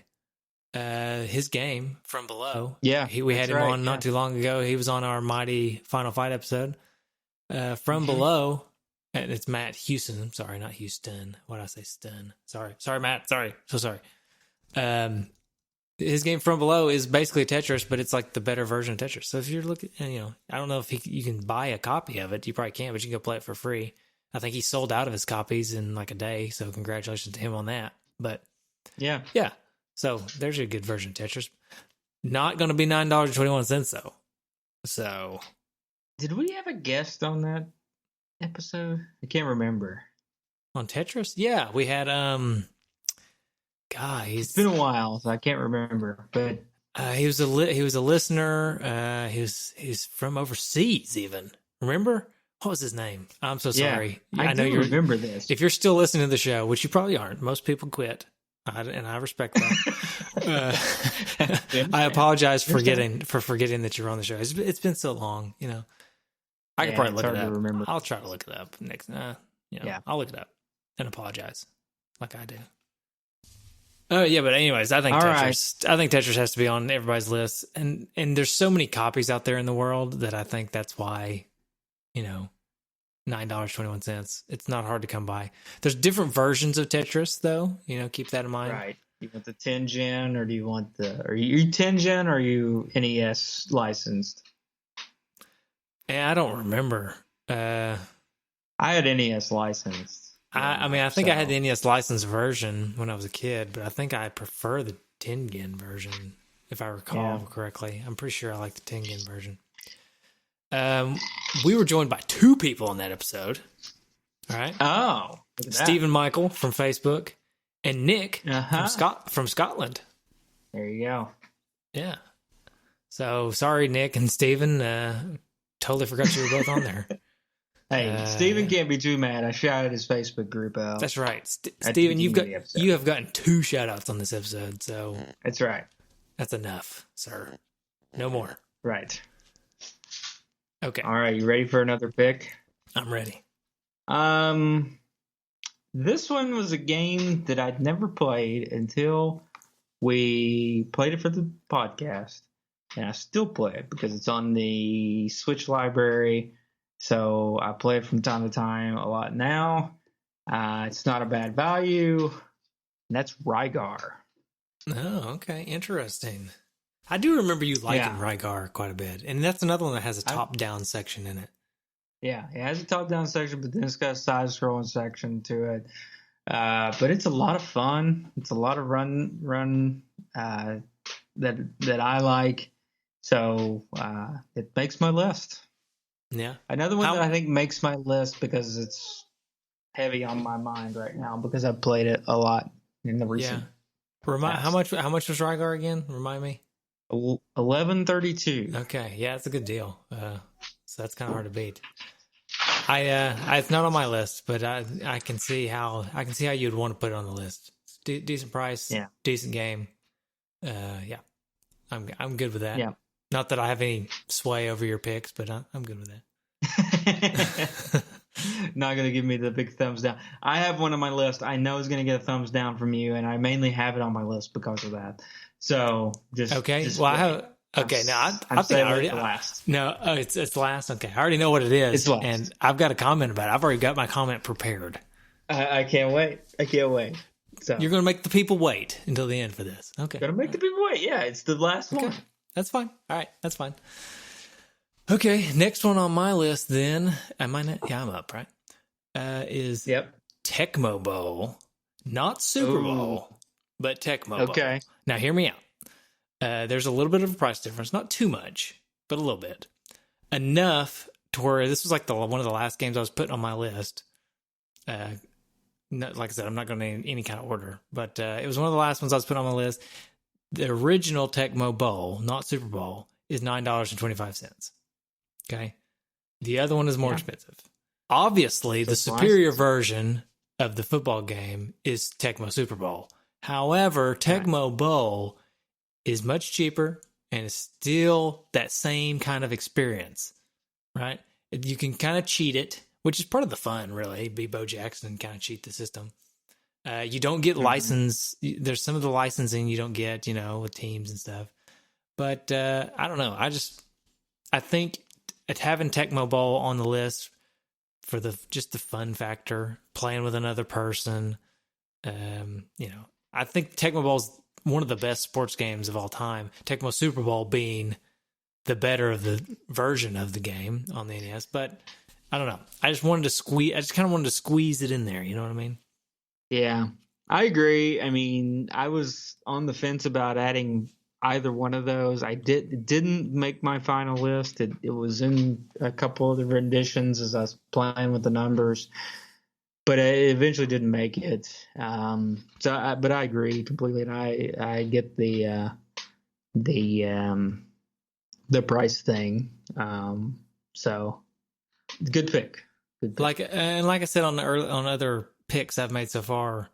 His game From Below. Yeah, we had him on not too long ago. He was on our Mighty Final Fight episode. From Below, and it's Matt Houston. I'm sorry, not Houston. What did I say? Stun. Sorry, Matt. Sorry, so sorry. His game From Below is basically Tetris, but it's like the better version of Tetris. So if you're looking, I don't know if you can buy a copy of it. You probably can, but you can go play it for free. I think he sold out of his copies in like a day. So congratulations to him on that. But yeah. So there's a good version of Tetris. Not going to be $9.21 though. So did we have a guest on that episode? I can't remember. On Tetris? Yeah, we had guy. It's been a while, so I can't remember. But he was a listener. He's from overseas even. Remember? What was his name? I'm so sorry. I know you remember this. If you're still listening to the show, which you probably aren't, most people quit, and I respect that. I apologize for forgetting that you're on the show. It's been so long, you know. I could probably look it up. I'll try to look it up next. I'll look it up and apologize, like I do. Oh yeah, but anyways, I think Tetris has to be on everybody's list, and there's so many copies out there in the world that I think that's why, you know, $9.21. It's not hard to come by. There's different versions of Tetris, though. You know, keep that in mind. Right. You want the 10 gen, or do you want are you 10 gen, or are you NES licensed? I don't remember. I had NES licensed. I think I had the NES licensed version when I was a kid, but I think I prefer the 10 gen version, if I recall correctly. I'm pretty sure I like the 10 gen version. We were joined by two people on that episode. All right. Oh, Stephen Michael from Facebook and Nick from Scotland. There you go. Yeah. So sorry, Nick and Stephen. Totally forgot you were both on there. Hey, Stephen can't be too mad. I shouted his Facebook group out. That's right. Stephen, you have gotten 2 shout outs on this episode, so that's right. That's enough, sir. No more. Right. Okay. All right, you ready for another pick? I'm ready. This one was a game that I'd never played until we played it for the podcast. And I still play it because it's on the Switch library. So I play it from time to time a lot now. It's not a bad value. And that's Rygar. Oh, okay. Interesting. I do remember you liking Rygar quite a bit. And that's another one that has a top-down section in it. Yeah, it has a top-down section, but then it's got a side-scrolling section to it. But it's a lot of fun. It's a lot of run that I like. So it makes my list. Yeah. Another one that I think makes my list because it's heavy on my mind right now because I've played it a lot in the recent. Yeah. How much was Rygar again? Remind me. $11.32. Okay, yeah, it's a good deal. So that's kind of hard to beat. It's not on my list, but I can see how you'd want to put it on the list. Decent price, decent game. Yeah, I'm good with that. Yeah. Not that I have any sway over your picks, but I'm good with that. Not going to give me the big thumbs down. I have one on my list I know is going to get a thumbs down from you, and I mainly have it on my list because of that. So just okay. Just well, I have. Okay, now I think I already last. No, it's last. Okay, I already know what it is, it's last. And I've got a comment about it. I've already got my comment prepared. I can't wait. So you're going to make the people wait until the end for this. Okay, going to make the people wait. Yeah, it's the last one. That's fine. All right, that's fine. Okay, next one on my list then. Am I not? Yeah, I'm up, right? Is Tecmo Bowl, not Super Bowl, but Tecmo Bowl. Okay. Now hear me out. There's a little bit of a price difference, not too much, but a little bit. Enough to where this was like one of the last games I was putting on my list. Like I said, I'm not going to name any kind of order, but it was one of the last ones I was putting on my list. The original Tecmo Bowl, not Super Bowl, is $9.25. Okay. The other one is more expensive. Obviously, the superior version of the football game is Tecmo Super Bowl. However, Tecmo Bowl is much cheaper and it's still that same kind of experience, right? You can kind of cheat it, which is part of the fun, really. Be Bo Jackson and kind of cheat the system. You don't get license. There's some of the licensing you don't get, with teams and stuff. But I don't know. I think having Tecmo Bowl on the list for just the fun factor, playing with another person, I think Tecmo Bowl's one of the best sports games of all time. Tecmo Super Bowl being the better of the version of the game on the NES. But I don't know. I just kind of wanted to squeeze it in there. You know what I mean? Yeah, I agree. I mean, I was on the fence about adding either one of those. It didn't make my final list. It was in a couple of the renditions as I was playing with the numbers. but it eventually didn't make it. But I agree completely, and I get the price thing. So good pick. Good pick. Like I said on other picks I've made so far,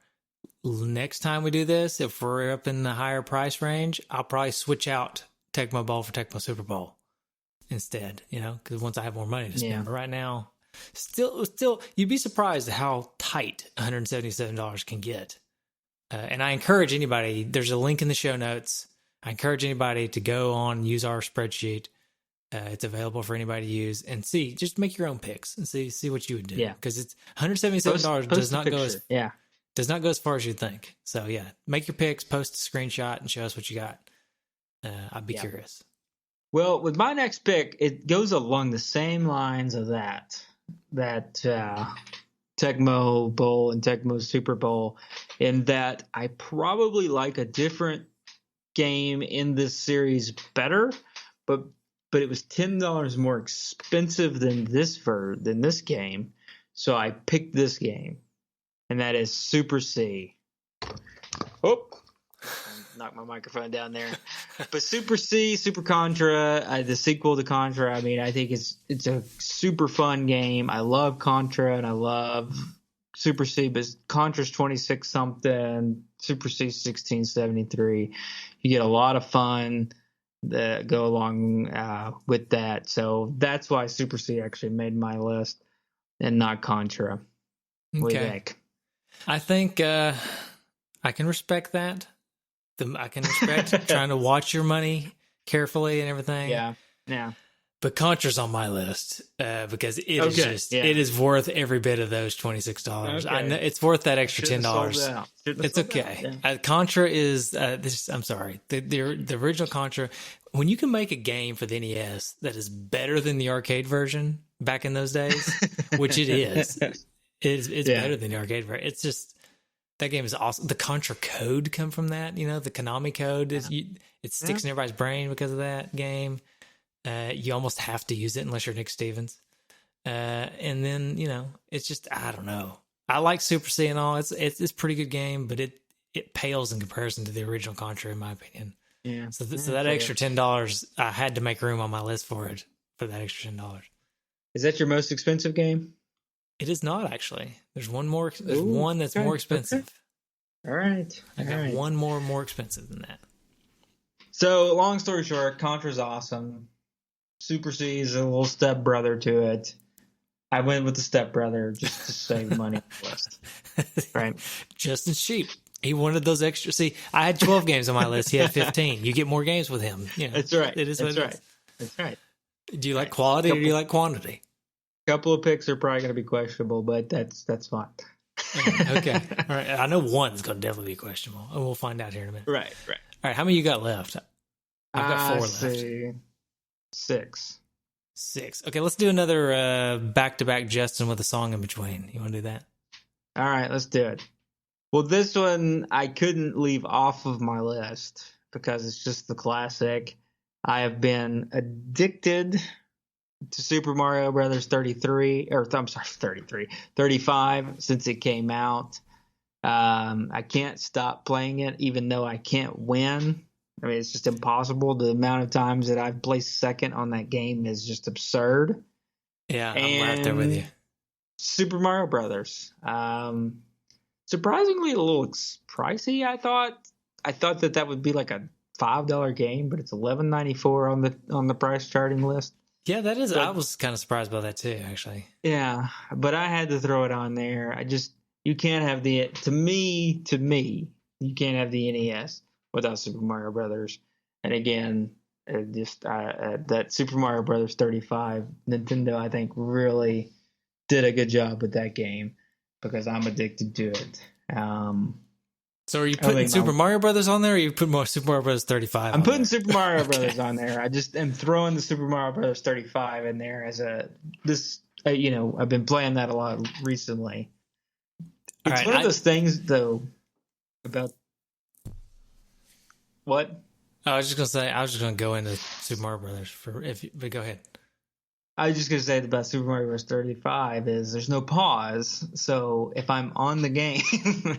next time we do this, if we're up in the higher price range, I'll probably switch out Tecmo Bowl for Tecmo Super Bowl instead, because once I have more money to spend. But right now, still, you'd be surprised at how tight $177 can get. And I encourage anybody, there's a link in the show notes. I encourage anybody to go on and use our spreadsheet. It's available for anybody to use and just make your own picks and see what you would do. Yeah, because it's $177 does not go as far as you think. So yeah, make your picks, post a screenshot, and show us what you got. I'd be curious. Well, with my next pick, it goes along the same lines of that Tecmo Bowl and Tecmo Super Bowl, in that I probably like a different game in this series better, but it was $10 more expensive than this game, so I picked this game, and that is Super C. Oh, knocked my microphone down there. But Super C, Super Contra, the sequel to Contra. I mean, I think it's a super fun game. I love Contra and I love Super C, but Contra's 26 something, Super C 1673. You get a lot of fun that go along with that. So that's why Super C actually made my list and not Contra. What do you think? I think I can respect that. I can respect trying to watch your money carefully and everything. Yeah. But Contra's on my list because it is worth every bit of those $26. Okay. I know it's worth that extra $10. It's okay. Contra is I'm sorry. The original Contra. When you can make a game for the NES that is better than the arcade version back in those days, which it is, it's better than the arcade version. It's just. That game is awesome. The Contra code come from that. The Konami code it sticks in everybody's brain because of that game. You almost have to use it unless you're Nick Stevens. And then it's just I don't know. I like Super C and all. It's a pretty good game, but it pales in comparison to the original Contra in my opinion. Yeah. So that extra $10, I had to make room on my list for that extra $10. Is that your most expensive game? It is not actually. There's one more. There's one that's more expensive. Okay. All right. I got one more expensive than that. So, long story short, Contra's awesome. Super C is a little step brother to it. I went with the step brother just to save money on the list. Right. Justin's cheap. He wanted those extra. See, I had 12 games on my list. He had 15. You get more games with him. That's right. It is That's what right. it is. That's right. Do you like quality or do you like quantity? Couple of picks are probably going to be questionable, but that's fine. Okay. All right. I know one's going to definitely be questionable, and we'll find out here in a minute. Right. All right. How many you got left? I've got 4 left. 6. Okay. Let's do another back-to-back Justin with a song in between. You want to do that? All right. Let's do it. Well, this one I couldn't leave off of my list because it's just the classic. I have been addicted to Super Mario Brothers 35 since it came out. I can't stop playing it, even though I can't win. I mean, it's just impossible. The amount of times that I've placed second on that game is just absurd. Yeah, I'm right there with you. Super Mario Brothers. Surprisingly, a little pricey. I thought that would be like a $5 game, but it's $11.94 on the price charting list. Yeah, that is. I was kind of surprised by that too, actually. Yeah, but I had to throw it on there. You can't have to me, you can't have the NES without Super Mario Brothers. And again, that Super Mario Brothers 35, Nintendo, I think, really did a good job with that game because I'm addicted to it. So are you putting Super Mario Brothers on there, or you put more Super Mario Brothers 35? I'm putting Super Mario Brothers on there. I just am throwing the Super Mario Brothers 35 in there as I've been playing that a lot recently. It's one of those things, though, about what? I was just gonna say I was just gonna go into Super Mario Brothers but go ahead. I was just gonna say about Super Mario Bros. 35 is there's no pause. So if I'm on the game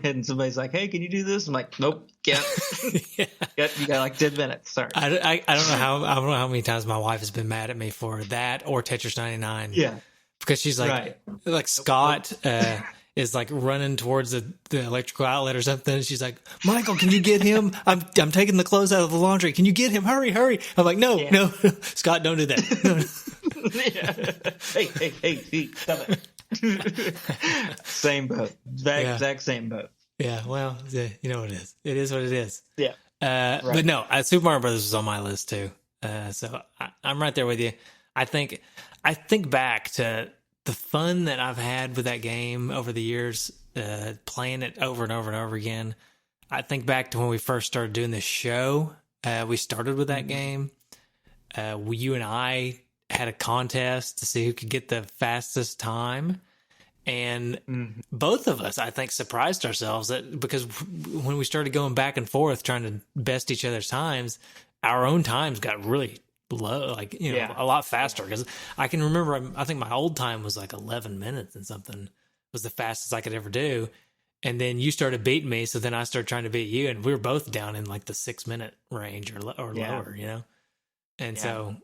and somebody's like, "Hey, can you do this?" I'm like, "Nope, can't." Yeah. You got like 10 minutes. Sorry. I don't know how many times my wife has been mad at me for that or Tetris 99. Yeah. Because she's like, Right. like Scott is like running towards the electrical outlet or something. She's like, Michael, can you get him? I'm taking the clothes out of the laundry. Can you get him? Hurry. I'm like, no, Scott, don't do that. No. Hey, stop it. Same boat. Exact same boat. Yeah, well, you know what it is. It is what it is. Yeah. Right. But no, Super Mario Brothers was on my list too. So I'm right there with you. I think back to the fun that I've had with that game over the years, playing it over and over and over again. I think back to when we first started doing this show. We started with that game. You and I had a contest to see who could get the fastest time. And both of us, I think, surprised ourselves because when we started going back and forth trying to best each other's times, our own times got really low, like, a lot faster. Because I can remember, I think my old time was like 11 minutes and something was the fastest I could ever do. And then you started beating me, so then I started trying to beat you, and we were both down in like the 6 minute range or lower, And so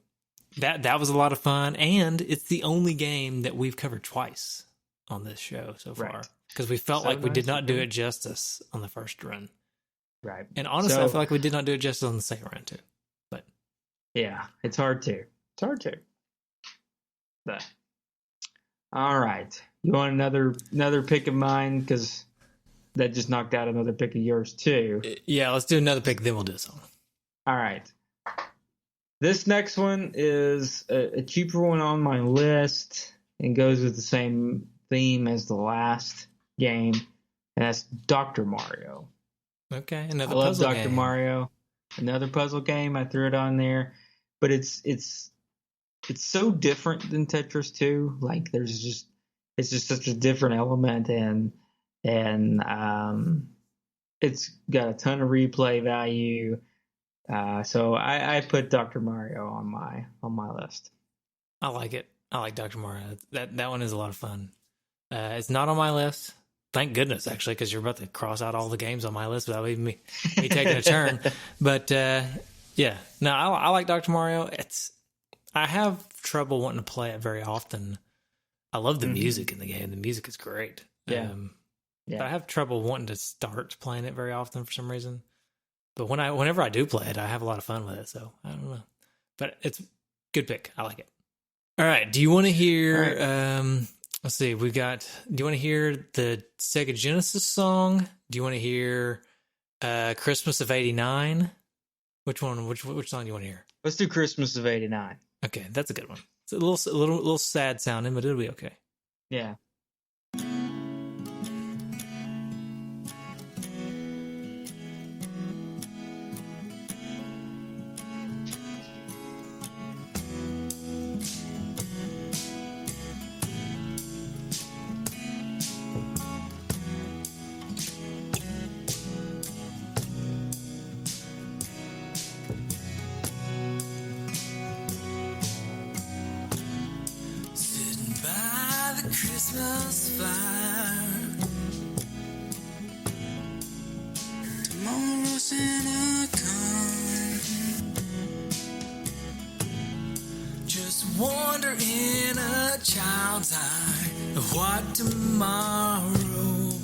that was a lot of fun, and it's the only game that we've covered twice on this show so far, because we felt like we did not do it justice on the first run. Right. And honestly, I feel like we did not do it justice on the second run too. But yeah, it's hard to. But all right, you want another pick of mine, because that just knocked out another pick of yours too. Yeah, let's do another pick, then we'll do a song. All right. This next one is a cheaper one on my list and goes with the same theme as the last game, and that's Dr. Mario. Okay, I love Dr. Mario. Another puzzle game. I threw it on there, but it's so different than Tetris 2. Like it's just such a different element, and it's got a ton of replay value. So I put Dr. Mario on my list. I like it. I like Dr. Mario. That one is a lot of fun. It's not on my list. Thank goodness, actually, because you're about to cross out all the games on my list without even me taking a turn. But yeah, no, I like Dr. Mario. I have trouble wanting to play it very often. I love the music in the game. The music is great. Yeah. But I have trouble wanting to start playing it very often for some reason. But whenever I do play it, I have a lot of fun with it. So I don't know. But it's a good pick. I like it. All right. Do you want to hear... Let's see. Do you want to hear the Sega Genesis song? Do you want to hear Christmas of '89? Which one? Which song do you want to hear? Let's do Christmas of '89. Okay, that's a good one. It's a little sad sounding, but it'll be okay. Yeah. Christmas fire. Tomorrow Santa coming. Just wonder in a child's eye of what tomorrow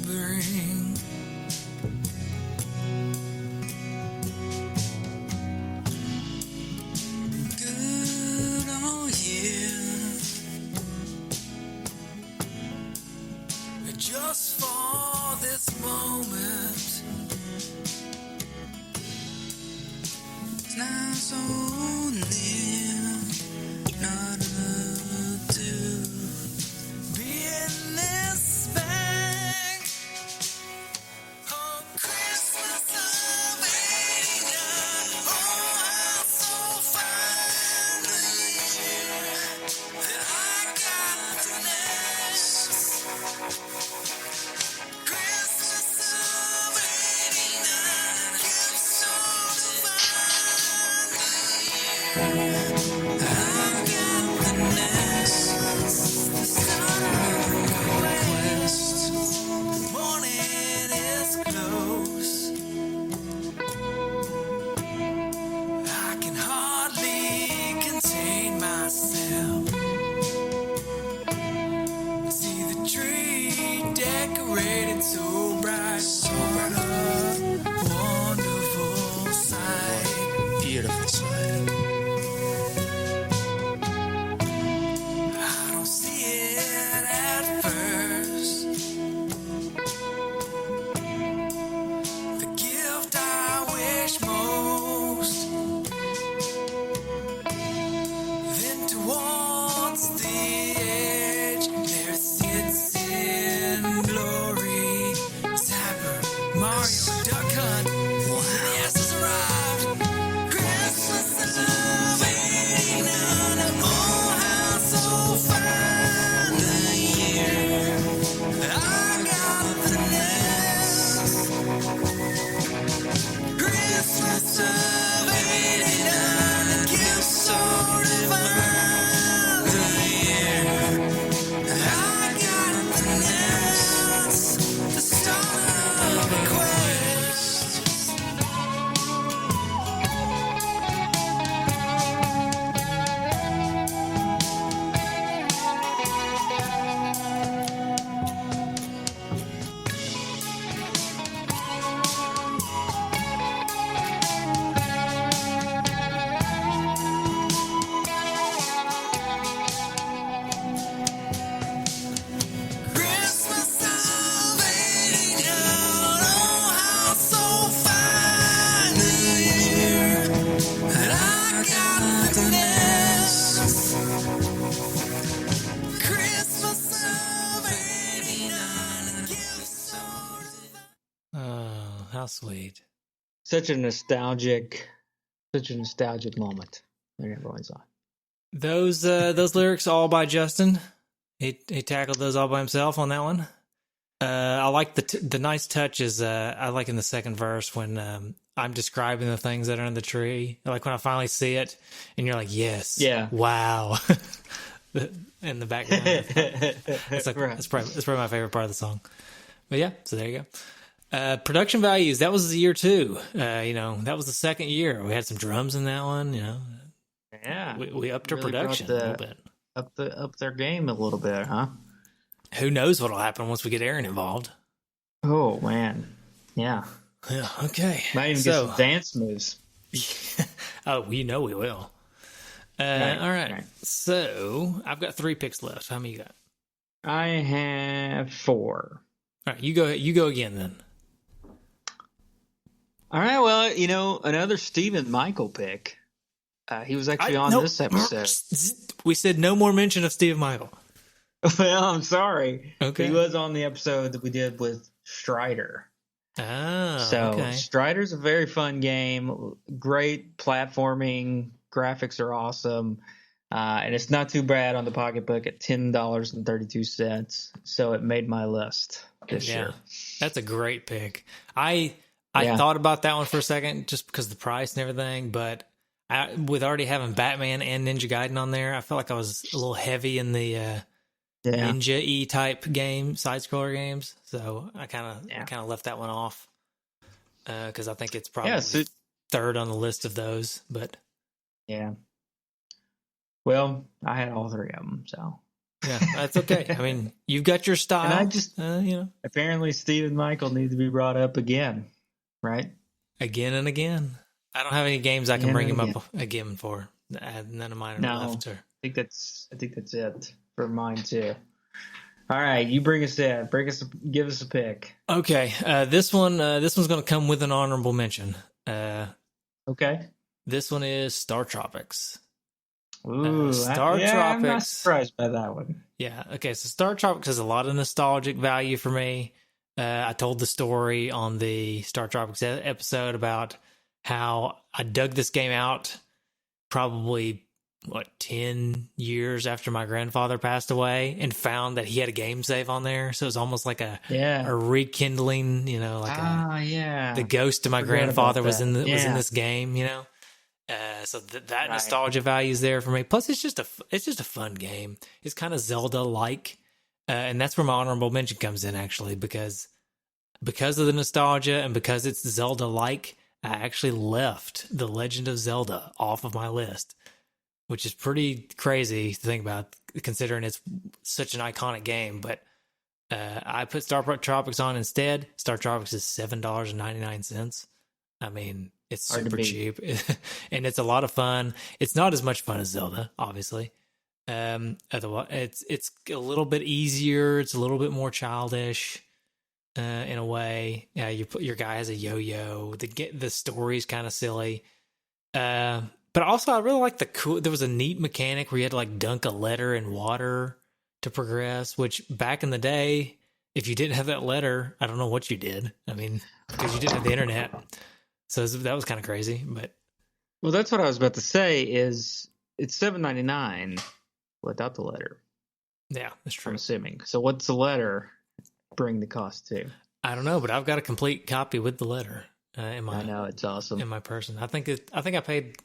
brings. Good old year. Just for this moment, it's now so near, not enough to be in this bag. Oh, Christmas of '89, oh, how so fine the year that I got to next. I've got How sweet. Such a nostalgic moment. Everyone's on. Those lyrics all by Justin. He tackled those all by himself on that one. I like the nice touches. I like in the second verse when I'm describing the things that are in the tree. Like when I finally see it, and you're like, "Yes, yeah, wow." In the background, it's like, right. that's probably my favorite part of the song. But yeah, so there you go. Production values. That was the year too. That was the second year. We had some drums in that one. Yeah, we upped our really production a little bit. Up their game a little bit, huh? Who knows what'll happen once we get Aaron involved? Oh man, yeah. Yeah. Okay. Might even get some dance moves. Oh, we will. Right, all right. So I've got 3 picks left. How many you got? I have 4. All right, you go again then. All right. Well, another Stephen Michael pick. He was actually on this episode. We said no more mention of Steve Michael. Well, I'm sorry. Okay. He was on the episode that we did with Strider. Oh, so okay. Strider's a very fun game. Great platforming. Graphics are awesome. And it's not too bad on the pocketbook at $10.32. So it made my list this year. That's a great pick. I thought about that one for a second just because of the price and everything, but with already having Batman and Ninja Gaiden on there, I felt like I was a little heavy in the Ninja-y type game, side-scroller games. So I kind of left that one off because I think it's probably third on the list of those. But yeah. Well, I had all 3 of them, so. Yeah, that's okay. I mean, you've got your style. And I just, apparently Stephen Michael needs to be brought up again, right? Again and again. I don't have any games I can bring him up again for. None of mine are left. I think that's it for mine too. All right, you bring us in. Give us a pick. Okay, this one's going to come with an honorable mention. Okay. This one is Star Tropics. Ooh, Tropics. I'm not surprised by that one. Yeah. Okay. So Star Tropics has a lot of nostalgic value for me. I told the story on the Star Tropics episode about how I dug this game out probably 10 years after my grandfather passed away and found that he had a game save on there. So it was almost like a rekindling, the ghost of my grandfather was in this game, So that nostalgia value is there for me. Plus, it's just a fun game. It's kind of Zelda-like, and that's where my honorable mention comes in, actually, because of the nostalgia and because it's Zelda-like. I actually left The Legend of Zelda off of my list, which is pretty crazy to think about, considering it's such an iconic game. But I put Star Tropics on instead. Star Tropics is $7.99. I mean, it's super cheap, and it's a lot of fun. It's not as much fun as Zelda, obviously. Otherwise, it's a little bit easier. It's a little bit more childish, in a way. Yeah, your guy has a yo-yo. The story's kind of silly, but also I really like there was a neat mechanic where you had to like dunk a letter in water to progress. Which back in the day, if you didn't have that letter, I don't know what you did. I mean, because you didn't have the internet. So that was kind of crazy, but that's what I was about to say. Is it's $7.99 without the letter? Yeah, that's true. I'm assuming. So what's the letter bring the cost to? I don't know, but I've got a complete copy with the letter. I know, it's awesome in my person. I think I paid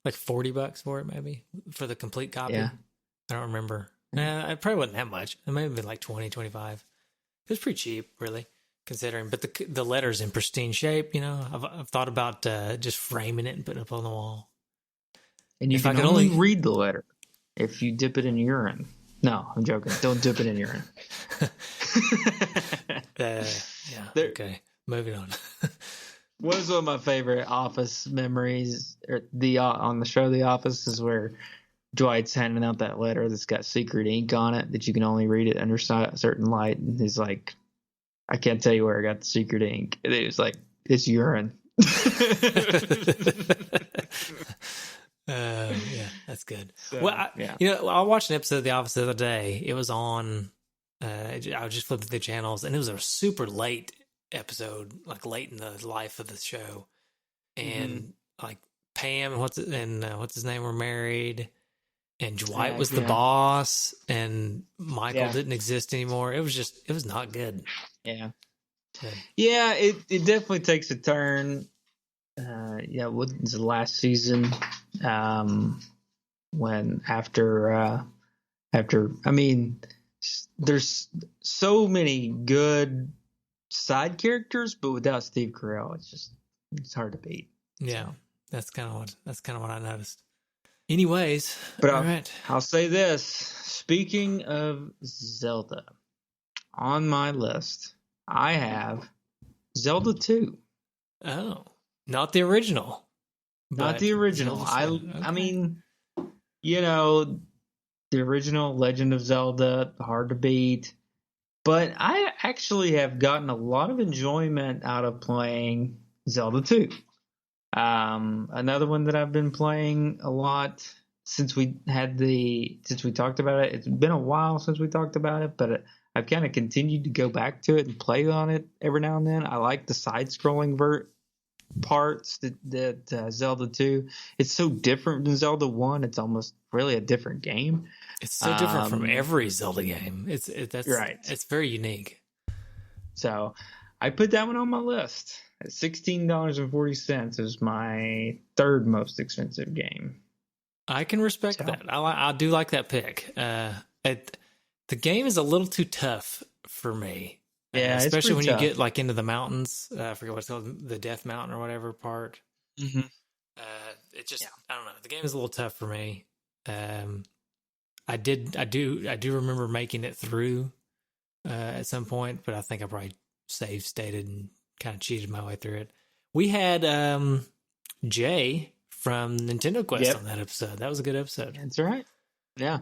like $40 for it, maybe for the complete copy. Yeah, I don't remember. It probably wasn't that much. It may have been like 20, 25. It was pretty cheap, really. Considering, but the letter's in pristine shape, I've thought about just framing it and putting it up on the wall. And you can only read the letter if you dip it in urine. No, I'm joking. Don't dip it in urine. Okay. Moving on. What is one of my favorite Office memories, or on the show The Office, is where Dwight's handing out that letter that's got secret ink on it that you can only read it under certain light, and he's like, I can't tell you where I got the secret ink. And it was like, it's urine. Yeah, that's good. So, well, I watched an episode of The Office the other day. It was on, I was just flipping through the channels, and it was a super late episode, like late in the life of the show, and like Pam and what's his name were married, and Dwight was the boss, and Michael didn't exist anymore. It was not good. Yeah. Yeah, it definitely takes a turn. What was the last season? When after I mean, there's so many good side characters, but without Steve Carell, it's hard to beat. Yeah, so. That's kind of what I noticed. Anyways, but all right. I'll say this. Speaking of Zelda, on my list, I have Zelda 2. Oh, not the original. Not the original. I mean, the original Legend of Zelda, hard to beat. But I actually have gotten a lot of enjoyment out of playing Zelda 2. Another one that I've been playing a lot since we talked about it. It's been a while since we talked about it, but I've kind of continued to go back to it and play on it every now and then. I like the side-scrolling parts that Zelda 2. It's so different than Zelda 1. It's almost really a different game. It's so different from every Zelda game. That's right. It's very unique. So I put that one on my list. At $16.40 is my third most expensive game. I can respect that. I do like that pick. The game is a little too tough for me. Yeah, especially when you get like into the mountains. I forget what it's called, the Death Mountain or whatever part. Mm-hmm. I don't know. The game is a little tough for me. I do remember making it through at some point, but I think I probably save stated and kind of cheated my way through it. We had Jay from Nintendo Quest on that episode. That was a good episode. That's right. Yeah.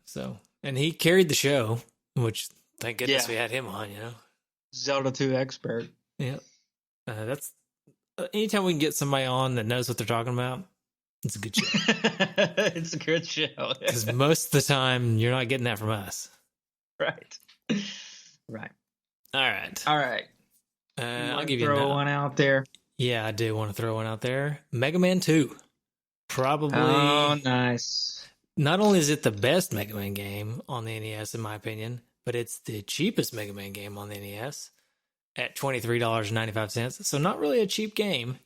So, and he carried the show, which thank goodness we had him on. Zelda 2 expert. Yeah. That's anytime we can get somebody on that knows what they're talking about. It's a good show. It's a good show. Because most of the time, you're not getting that from us. Right. All right. I'll give you throw one out there. Yeah, I do want to throw one out there. Mega Man 2. Probably. Oh, nice. Not only is it the best Mega Man game on the NES, in my opinion, but it's the cheapest Mega Man game on the NES at $23.95. So not really a cheap game.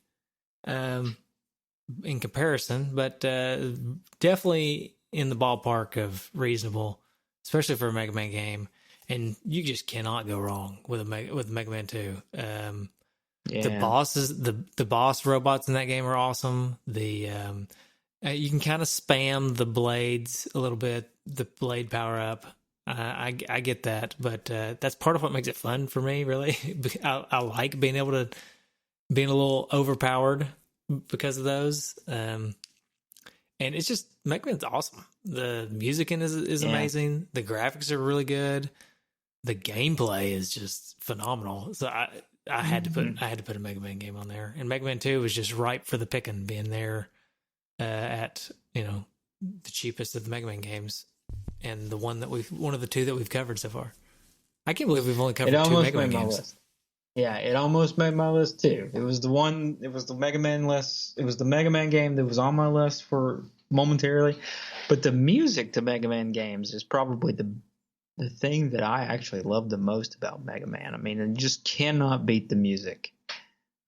In comparison, but definitely in the ballpark of reasonable, especially for a Mega Man game. And you just cannot go wrong with Mega Man 2. The bosses, the boss robots in that game are awesome. You can kind of spam the blades a little bit, the blade power up. I get that, but that's part of what makes it fun for me. Really, I like being able to being a little overpowered because of those. And it's just Mega Man's awesome. The music in is amazing. The graphics are really good. The gameplay is just phenomenal. So I had to put a Mega Man game on there. And Mega Man 2 was just ripe for the picking, being there at the cheapest of the Mega Man games, and one of the two that we've covered so far. I can't believe we've only covered two Mega Man games. List. Yeah, it almost made my list too. It was the Mega Man list. It was the Mega Man game that was on my list for momentarily. But the music to Mega Man games is probably the thing that I actually love the most about Mega Man. I mean, you just cannot beat the music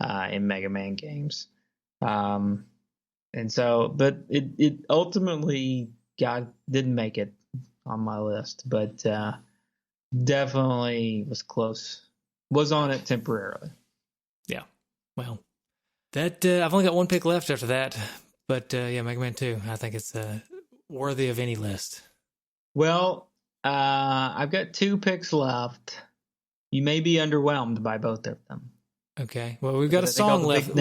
in Mega Man games. And so, but it ultimately didn't make it on my list, but definitely was close. Was on it temporarily. Yeah. Well, that I've only got one pick left after that, but Mega Man 2. I think it's worthy of any list. Well, I've got two picks left. You may be underwhelmed by both of them. Okay. Well, we've got a song left.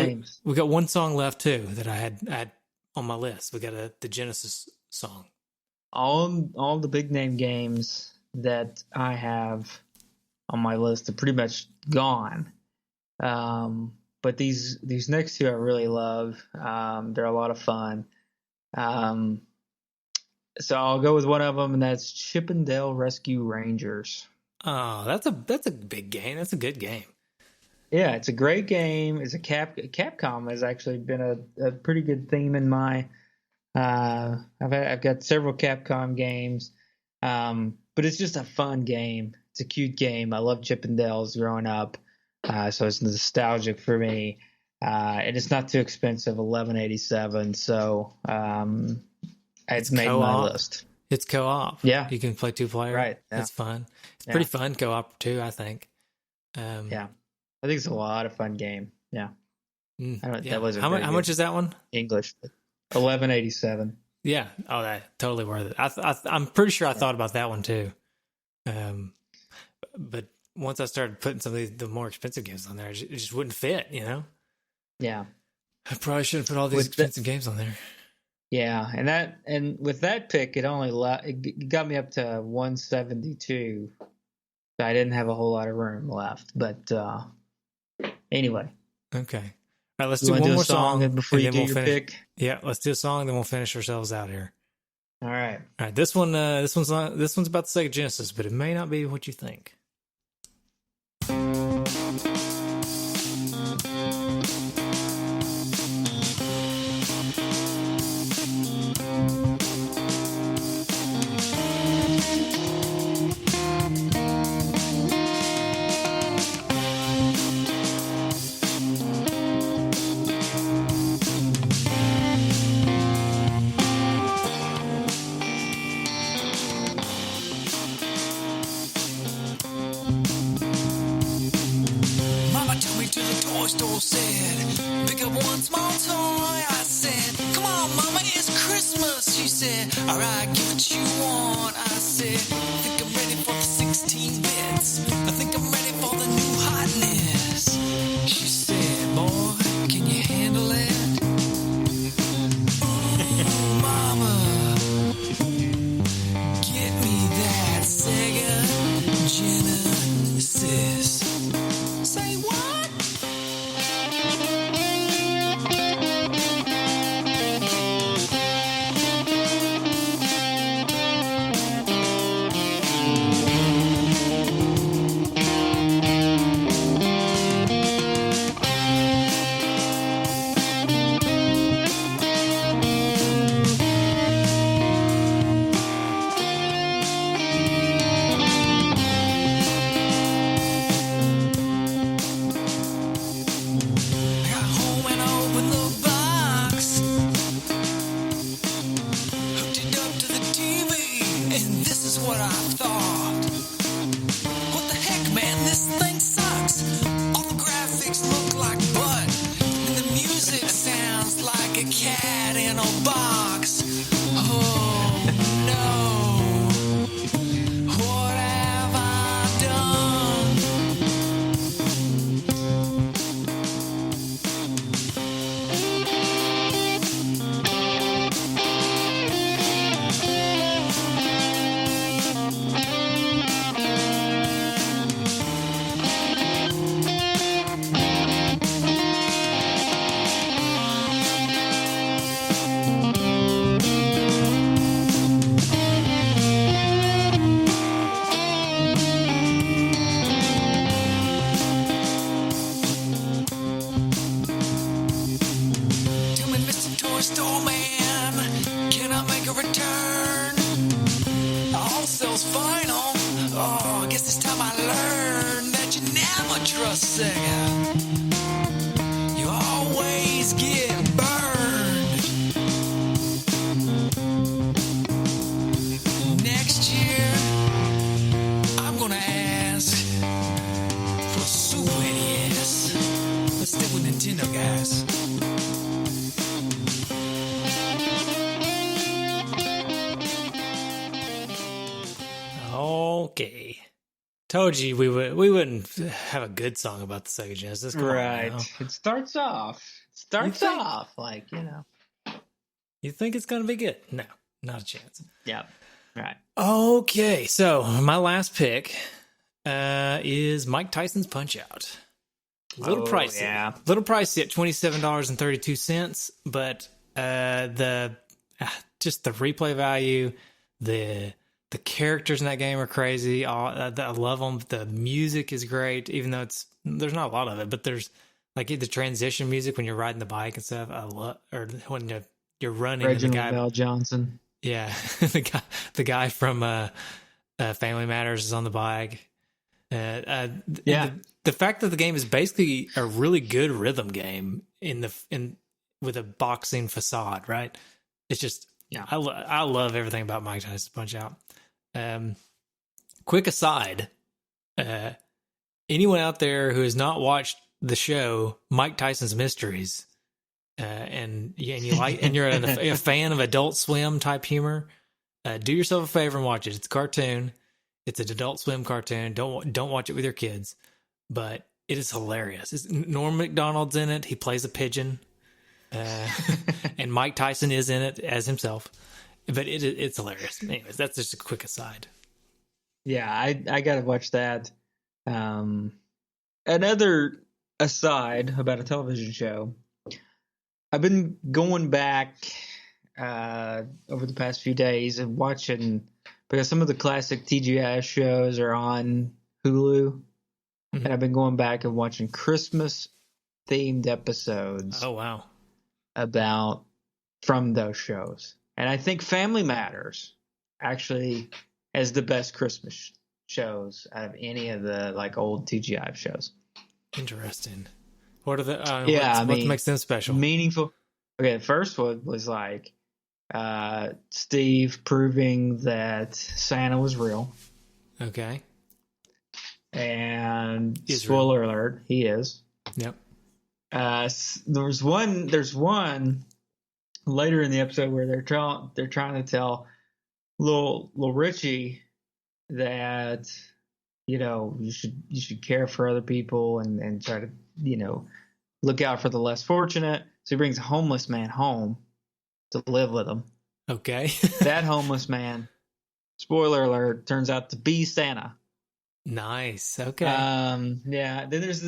We've got one song left too that I had on my list. We got the Genesis song. All the big name games that I have on my list are pretty much gone. But these next two I really love. They're a lot of fun. So I'll go with one of them, and that's Chip 'n Dale Rescue Rangers. Oh, that's a big game. That's a good game. Yeah, it's a great game. It's a Capcom has actually been a pretty good theme in my. I've got several Capcom games, but it's just a fun game. It's a cute game. I love Chippendales growing up, so it's nostalgic for me. And it's not too expensive, $11.87. So it's made co-op. my list. It's co-op. Yeah, you can play 2-player. Right, yeah. It's fun. It's pretty fun co-op too, I think. Yeah, I think it's a lot of fun game. Yeah, that was how much is that one? English, $11.87. Yeah, that totally worth it. I'm pretty sure I thought about that one too. But once I started putting some of the more expensive games on there, it just wouldn't fit. Yeah, I probably shouldn't put all these expensive games on there. Yeah, and with that pick, it got me up to 172. So I didn't have a whole lot of room left, but anyway. Okay, all right. Let's do one more song before you do your pick. Yeah, let's do a song, then we'll finish ourselves out here. All right. All right. This one's about the Sega Genesis, but it may not be what you think. Store said, pick up one small toy. I said, come on, Mama, it's Christmas. She said, all right, give what you want. I said, I think I'm ready for the 16 bits. I think I'm ready for the new hotness. She said, boy, can you handle it? Ooh, Mama, get me that Sega Genesis. Say what? Okay. Told you we wouldn't have a good song about the Sega Genesis. Come right. On now. It starts off like, You think it's going to be good? No, not a chance. Yeah. Right. Okay. So my last pick is Mike Tyson's Punch-Out. A little pricey. Yeah. Little pricey at $27.32, but just the replay value, the The characters in that game are crazy. I love them. The music is great, even though there's not a lot of it, but there's like the transition music when you're riding the bike and stuff. I love, or when you're running. Reginald Bell Johnson. Yeah, the guy from Family Matters is on the bike. The fact that the game is basically a really good rhythm game with a boxing facade, right? It's just I love everything about Mike Tyson's Punch-Out. Quick aside, anyone out there who has not watched the show Mike Tyson's Mysteries, and you're a fan of Adult Swim type humor, do yourself a favor and watch it. It's a cartoon. It's an Adult Swim cartoon. Don't watch it with your kids, but it is hilarious. Norm Macdonald's in it. He plays a pigeon, and Mike Tyson is in it as himself. But it's hilarious. Anyways, that's just a quick aside. Yeah, I gotta watch that. Another aside about a television show. I've been going back over the past few days and watching, because some of the classic TGI shows are on Hulu, and I've been going back and watching Christmas themed episodes. Oh wow! From those shows. And I think Family Matters actually has the best Christmas shows out of any of the like old TGI shows. Interesting. What are the? What makes them special? Meaningful. Okay, the first one was like Steve proving that Santa was real. Okay. And spoiler alert, he is. Yep. There's one later in the episode where they're trying to tell little Richie that, you know, you should care for other people and try to, you know, look out for the less fortunate. So he brings a homeless man home to live with him. Okay. That homeless man, spoiler alert, turns out to be Santa. Nice. Okay. Yeah. Then there's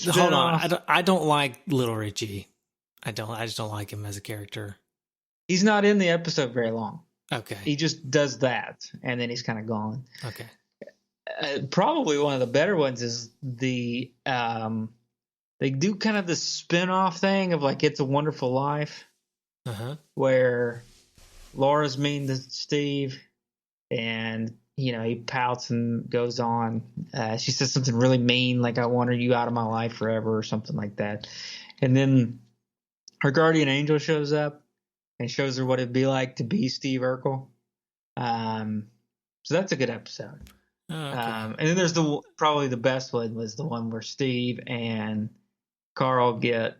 hold on. I don't like Little Richie. I just don't like him as a character. He's not in the episode very long. Okay. He just does that, and then he's kind of gone. Okay. Probably one of the better ones is they do kind of the spin-off thing of like It's a Wonderful Life, where Laura's mean to Steve, and you know he pouts and goes on. She says something really mean, like "I want you out of my life forever" or something like that, and then her guardian angel shows up and shows her what it'd be like to be Steve Urkel. So that's a good episode. Oh, okay. And then there's probably the best one was the one where Steve and Carl get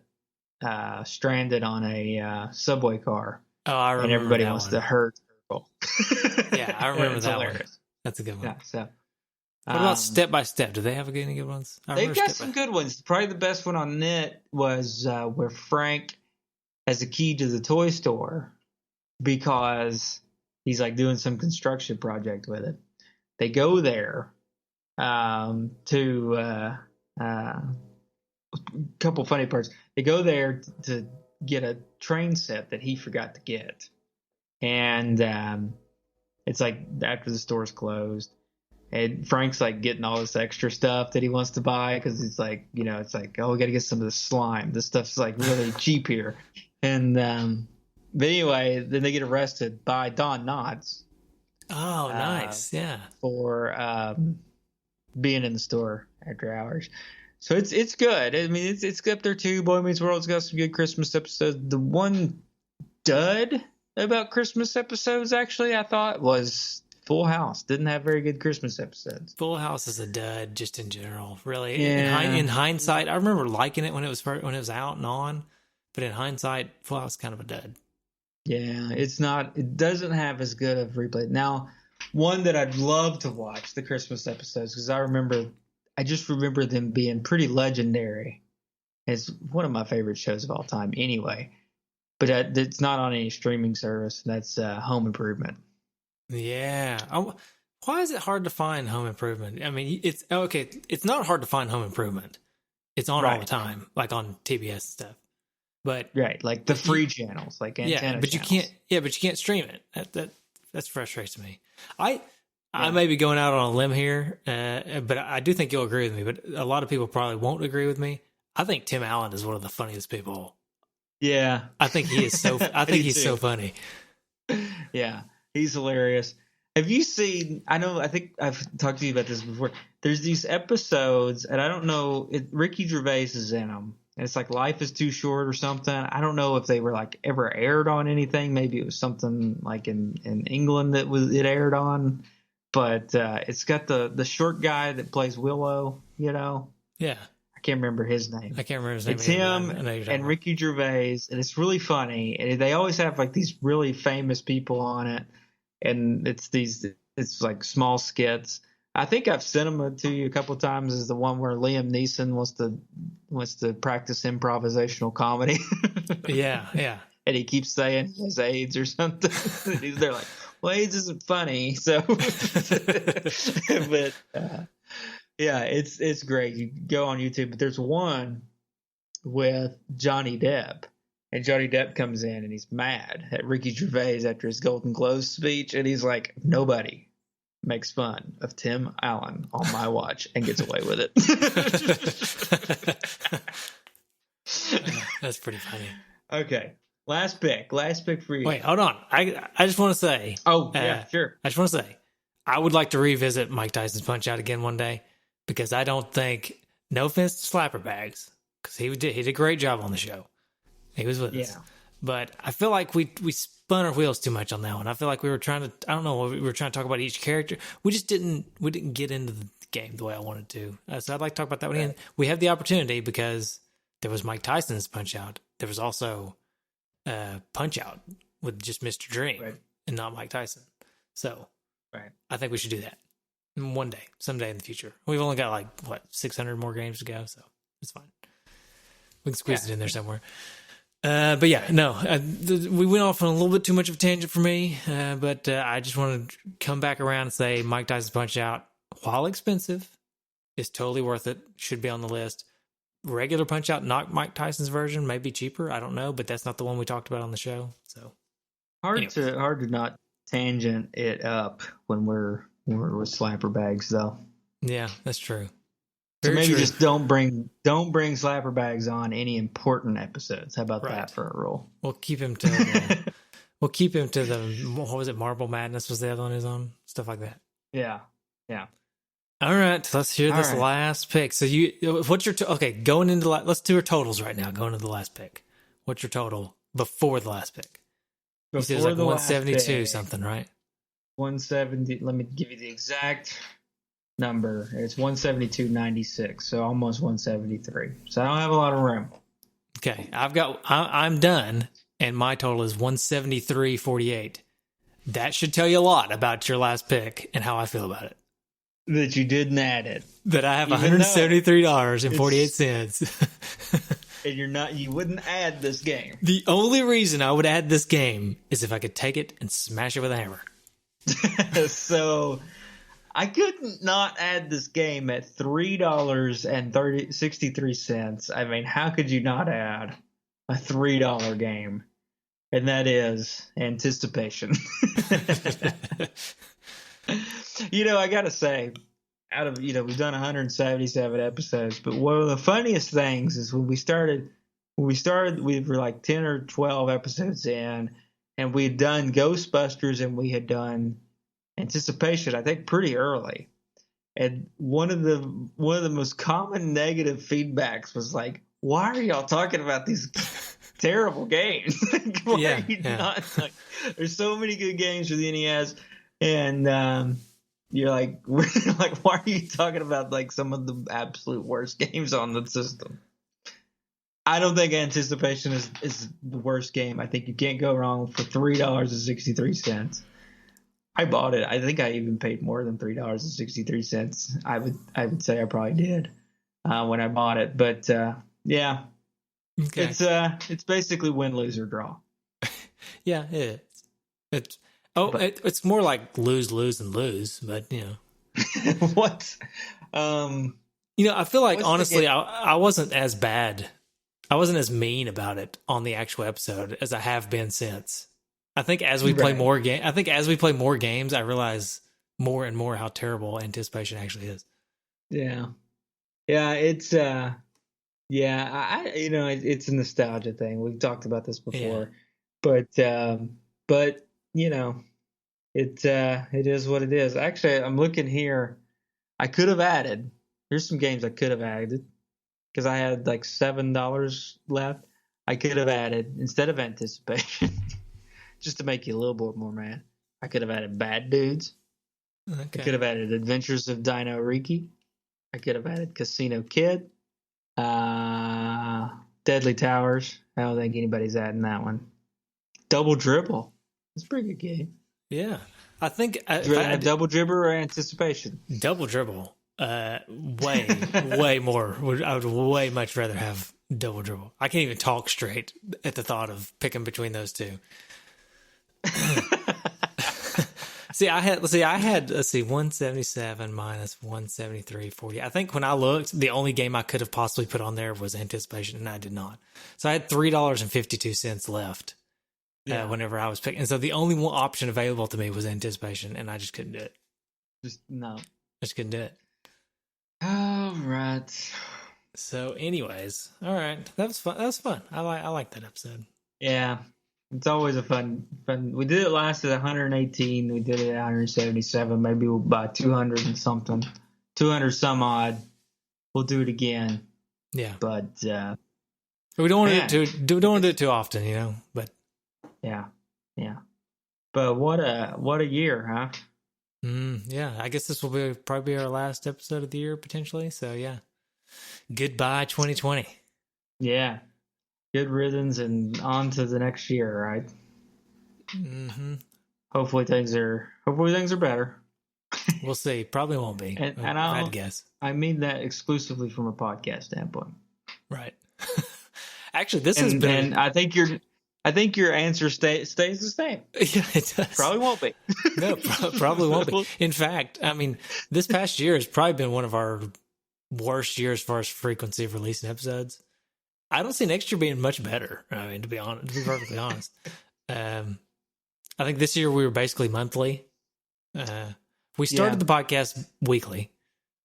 stranded on a subway car. Oh, I remember. And everybody that wants one. to hurt Urkel. Yeah, I remember that hilarious. one. That's a good one. Yeah, so what about Step by Step? Do they have any good ones? They've got some good ones. Probably the best one on net was where Frank has a key to the toy store because he's like doing some construction project with it. They go there to a couple funny parts. They go there to get a train set that he forgot to get. And it's like after the store's closed. And Frank's like getting all this extra stuff that he wants to buy because it's like, you know, it's like, oh, we got to get some of the slime. This stuff's like really cheap here. And but anyway, then they get arrested by Don Knotts. Oh, nice. Yeah. For being in the store after hours. So it's good. I mean, it's up there too. Boy Meets World's got some good Christmas episodes. The one dud about Christmas episodes, actually, I thought was Full House. Didn't have very good Christmas episodes. Full House is a dud, just in general. Really, Yeah. in hindsight, I remember liking it when it was out and on, but in hindsight, Full House is kind of a dud. Yeah, it's not. It doesn't have as good of replay. Now, one that I'd love to watch the Christmas episodes because I just remember them being pretty legendary. It's one of my favorite shows of all time, anyway. But it's not on any streaming service. That's Home Improvement. Yeah. Why is it hard to find Home Improvement? I mean, it's okay. It's not hard to find Home Improvement. It's on all the time, like on TBS and stuff. But right, like the free channels, like antenna but channels. you can't stream it. That That frustrates me. I may be going out on a limb here, but I do think you'll agree with me. But a lot of people probably won't agree with me. I think Tim Allen is one of the funniest people. Yeah, I think he is so. I think he's so funny. Yeah, he's hilarious. Have you seen? I think I've talked to you about this before. There's these episodes, and I don't know. Ricky Gervais is in them, and it's like Life is Too Short or something. I don't know if they were like ever aired on anything. Maybe it was something like in England that it aired on. But it's got the short guy that plays Willow. You know. Yeah. I can't remember his name. I can't remember his name. It's him and Ricky Gervais, and it's really funny. And they always have like these really famous people on it, and it's like small skits. I think I've sent them to you a couple of times. Is the one where Liam Neeson wants to practice improvisational comedy. Yeah. And he keeps saying he has AIDS or something. They're like, well, AIDS isn't funny, so. But. Yeah, it's great. You go on YouTube, but there's one with Johnny Depp, and Johnny Depp comes in and he's mad at Ricky Gervais after his Golden Globes speech, and he's like, nobody makes fun of Tim Allen on my watch and gets away with it. That's pretty funny. Okay, last pick for you. Wait, hold on. I just want to say. Oh, yeah, sure. I just want to say, I would like to revisit Mike Tyson's Punch Out again one day. Because I don't think, no offense to Slapper Bags, because he did a great job on the show. He was with us. But I feel like we spun our wheels too much on that one. I feel like we were trying to, I don't know, we were trying to talk about each character. We didn't get into the game the way I wanted to. So I'd like to talk about that one again. We have the opportunity because there was Mike Tyson's Punch Out. There was also Punch Out with just Mr. Dream and not Mike Tyson. So I think we should do that. One day, someday in the future. We've only got 600 more games to go, so it's fine. We can squeeze it in there somewhere. But yeah, no, we went off on a little bit too much of a tangent for me, but I just want to come back around and say Mike Tyson's Punch Out, while expensive, is totally worth it. Should be on the list. Regular Punch Out, not Mike Tyson's version, may be cheaper. I don't know, but that's not the one we talked about on the show. So hard to not tangent it up when we're with Slapper Bags, though. Yeah, that's true. So maybe just don't bring Slapper Bags on any important episodes. How about that for a rule? We'll keep him to the, what was it? Marble Madness was the other one he's on, stuff like that. Yeah. All right, let's hear this last pick. So what's your going into let's do our totals right now. Going into the last pick. What's your total before the last pick? You said it was like 172 something, right? 170. Let me give you the exact number. It's 172.96, so almost 173. So I don't have a lot of room. Okay, I'm done, and my total is 173.48. That should tell you a lot about your last pick and how I feel about it. That you didn't add it. That I have $173.48. And you wouldn't add this game. The only reason I would add this game is if I could take it and smash it with a hammer. So I couldn't not add this game at $3.63. I mean, how could you not add a $3 game? And that is Anticipation. I gotta say, out of we've done 177 episodes, but one of the funniest things is when we started, we were like 10 or 12 episodes in, and we had done Ghostbusters and we had done Anticipation, I think, pretty early. And one of the most common negative feedbacks was like, "Why are y'all talking about these terrible games? Why are you not? Like, there's so many good games for the NES." And you're like, why are you talking about like some of the absolute worst games on the system? I don't think Anticipation is the worst game. I think you can't go wrong for $3.63. I bought it. I think I even paid more than $3.63. I would say I probably did when I bought it. But yeah, okay. It's basically win, lose, or draw. Yeah, it is. It's more like lose, and lose, but what? I feel like honestly, I wasn't as bad. I wasn't as mean about it on the actual episode as I have been since. I think as we play Right. more games, I realize more and more how terrible anticipation actually is. Yeah. Yeah, it's it's a nostalgia thing. We've talked about this Yeah. before. But you know, it is what it is. Actually, I'm looking here. I could have added. Here's some games I could have added because I had like $7 left. I could have added instead of anticipation, just to make you a little bit more mad. I could have added Bad Dudes. I Okay. could have added Adventures of Dino Riki. I could have added Casino Kid. Deadly Towers. I don't think anybody's adding that one. Double Dribble. It's a pretty good game. Yeah. I think Would you rather have Double Dribble or Anticipation? Double Dribble. Way more. I would way much rather have Double Dribble. I can't even talk straight at the thought of picking between those two. I had 177 minus 173.40. I think when I looked, the only game I could have possibly put on there was Anticipation, and I did not. So I had $3.52 left. Whenever I was picking, and so the only one option available to me was Anticipation, and I just couldn't do it. No. I just couldn't do it. All right. So, anyways, all right, that was fun. That was fun. I like that episode. Yeah, it's always a fun. We did it last at 118. We did it at 177. Maybe we'll buy 200 and something, 200 some odd. We'll do it again. Yeah, but we don't want to do it too often, you know. But yeah. But what a year, huh? Yeah, I guess this will probably be our last episode of the year potentially. So yeah, goodbye 2020. Yeah, good riddance and on to the next year, right? Mm-hmm. Hopefully things are better. We'll see. Probably won't be. And I'd guess. I mean that exclusively from a podcast standpoint. Right. Actually, this has been. And I think your answer stays the same. Yeah, it does. Probably won't be. No, probably won't be. In fact, I mean, this past year has probably been one of our worst years as far as frequency of releasing episodes. I don't see next year being much better. I mean, to be perfectly honest. I think this year we were basically monthly. We started the podcast weekly.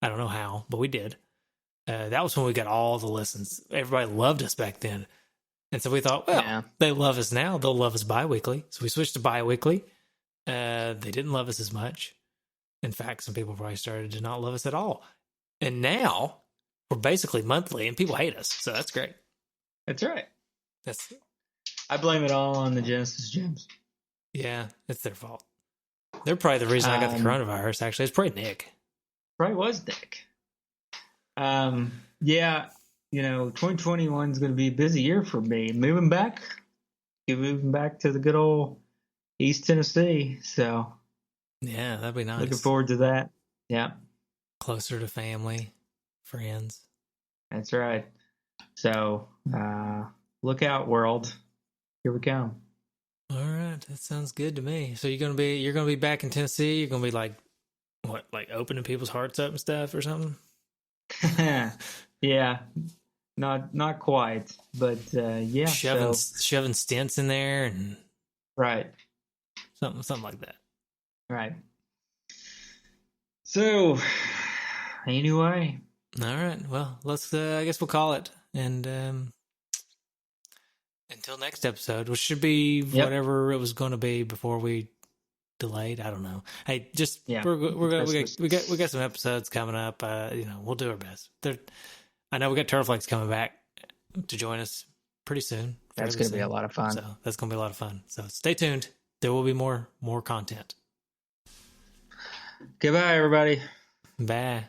I don't know how, but we did. That was when we got all the listens. Everybody loved us back then. And so we thought, well, they love us now. They'll love us bi-weekly. So we switched to bi-weekly. They didn't love us as much. In fact, some people probably started to not love us at all. And now we're basically monthly and people hate us. So that's great. That's right. I blame it all on the Genesis Gems. Yeah, it's their fault. They're probably the reason I got the coronavirus, actually. It's probably Nick. Probably was Nick. Yeah, 2021 is going to be a busy year for me. Moving back to the good old East Tennessee. So, yeah, that'd be nice. Looking forward to that. Yeah. Closer to family, friends. That's right. So, look out, world. Here we come. All right, that sounds good to me. So you're gonna be back in Tennessee. You're gonna be like opening people's hearts up and stuff or something. Yeah, not quite, but yeah, shoving stents in there and right, something like that. Right. So, anyway, all right. Well, let's. I guess we'll call it, and until next episode, which should be whatever it was going to be before we delayed. I don't know. Hey, just we got some episodes coming up. We'll do our best. I know we got Turtleflakes coming back to join us pretty soon. That's going to be a lot of fun. So that's going to be a lot of fun. So stay tuned. There will be more content. Goodbye, everybody. Bye.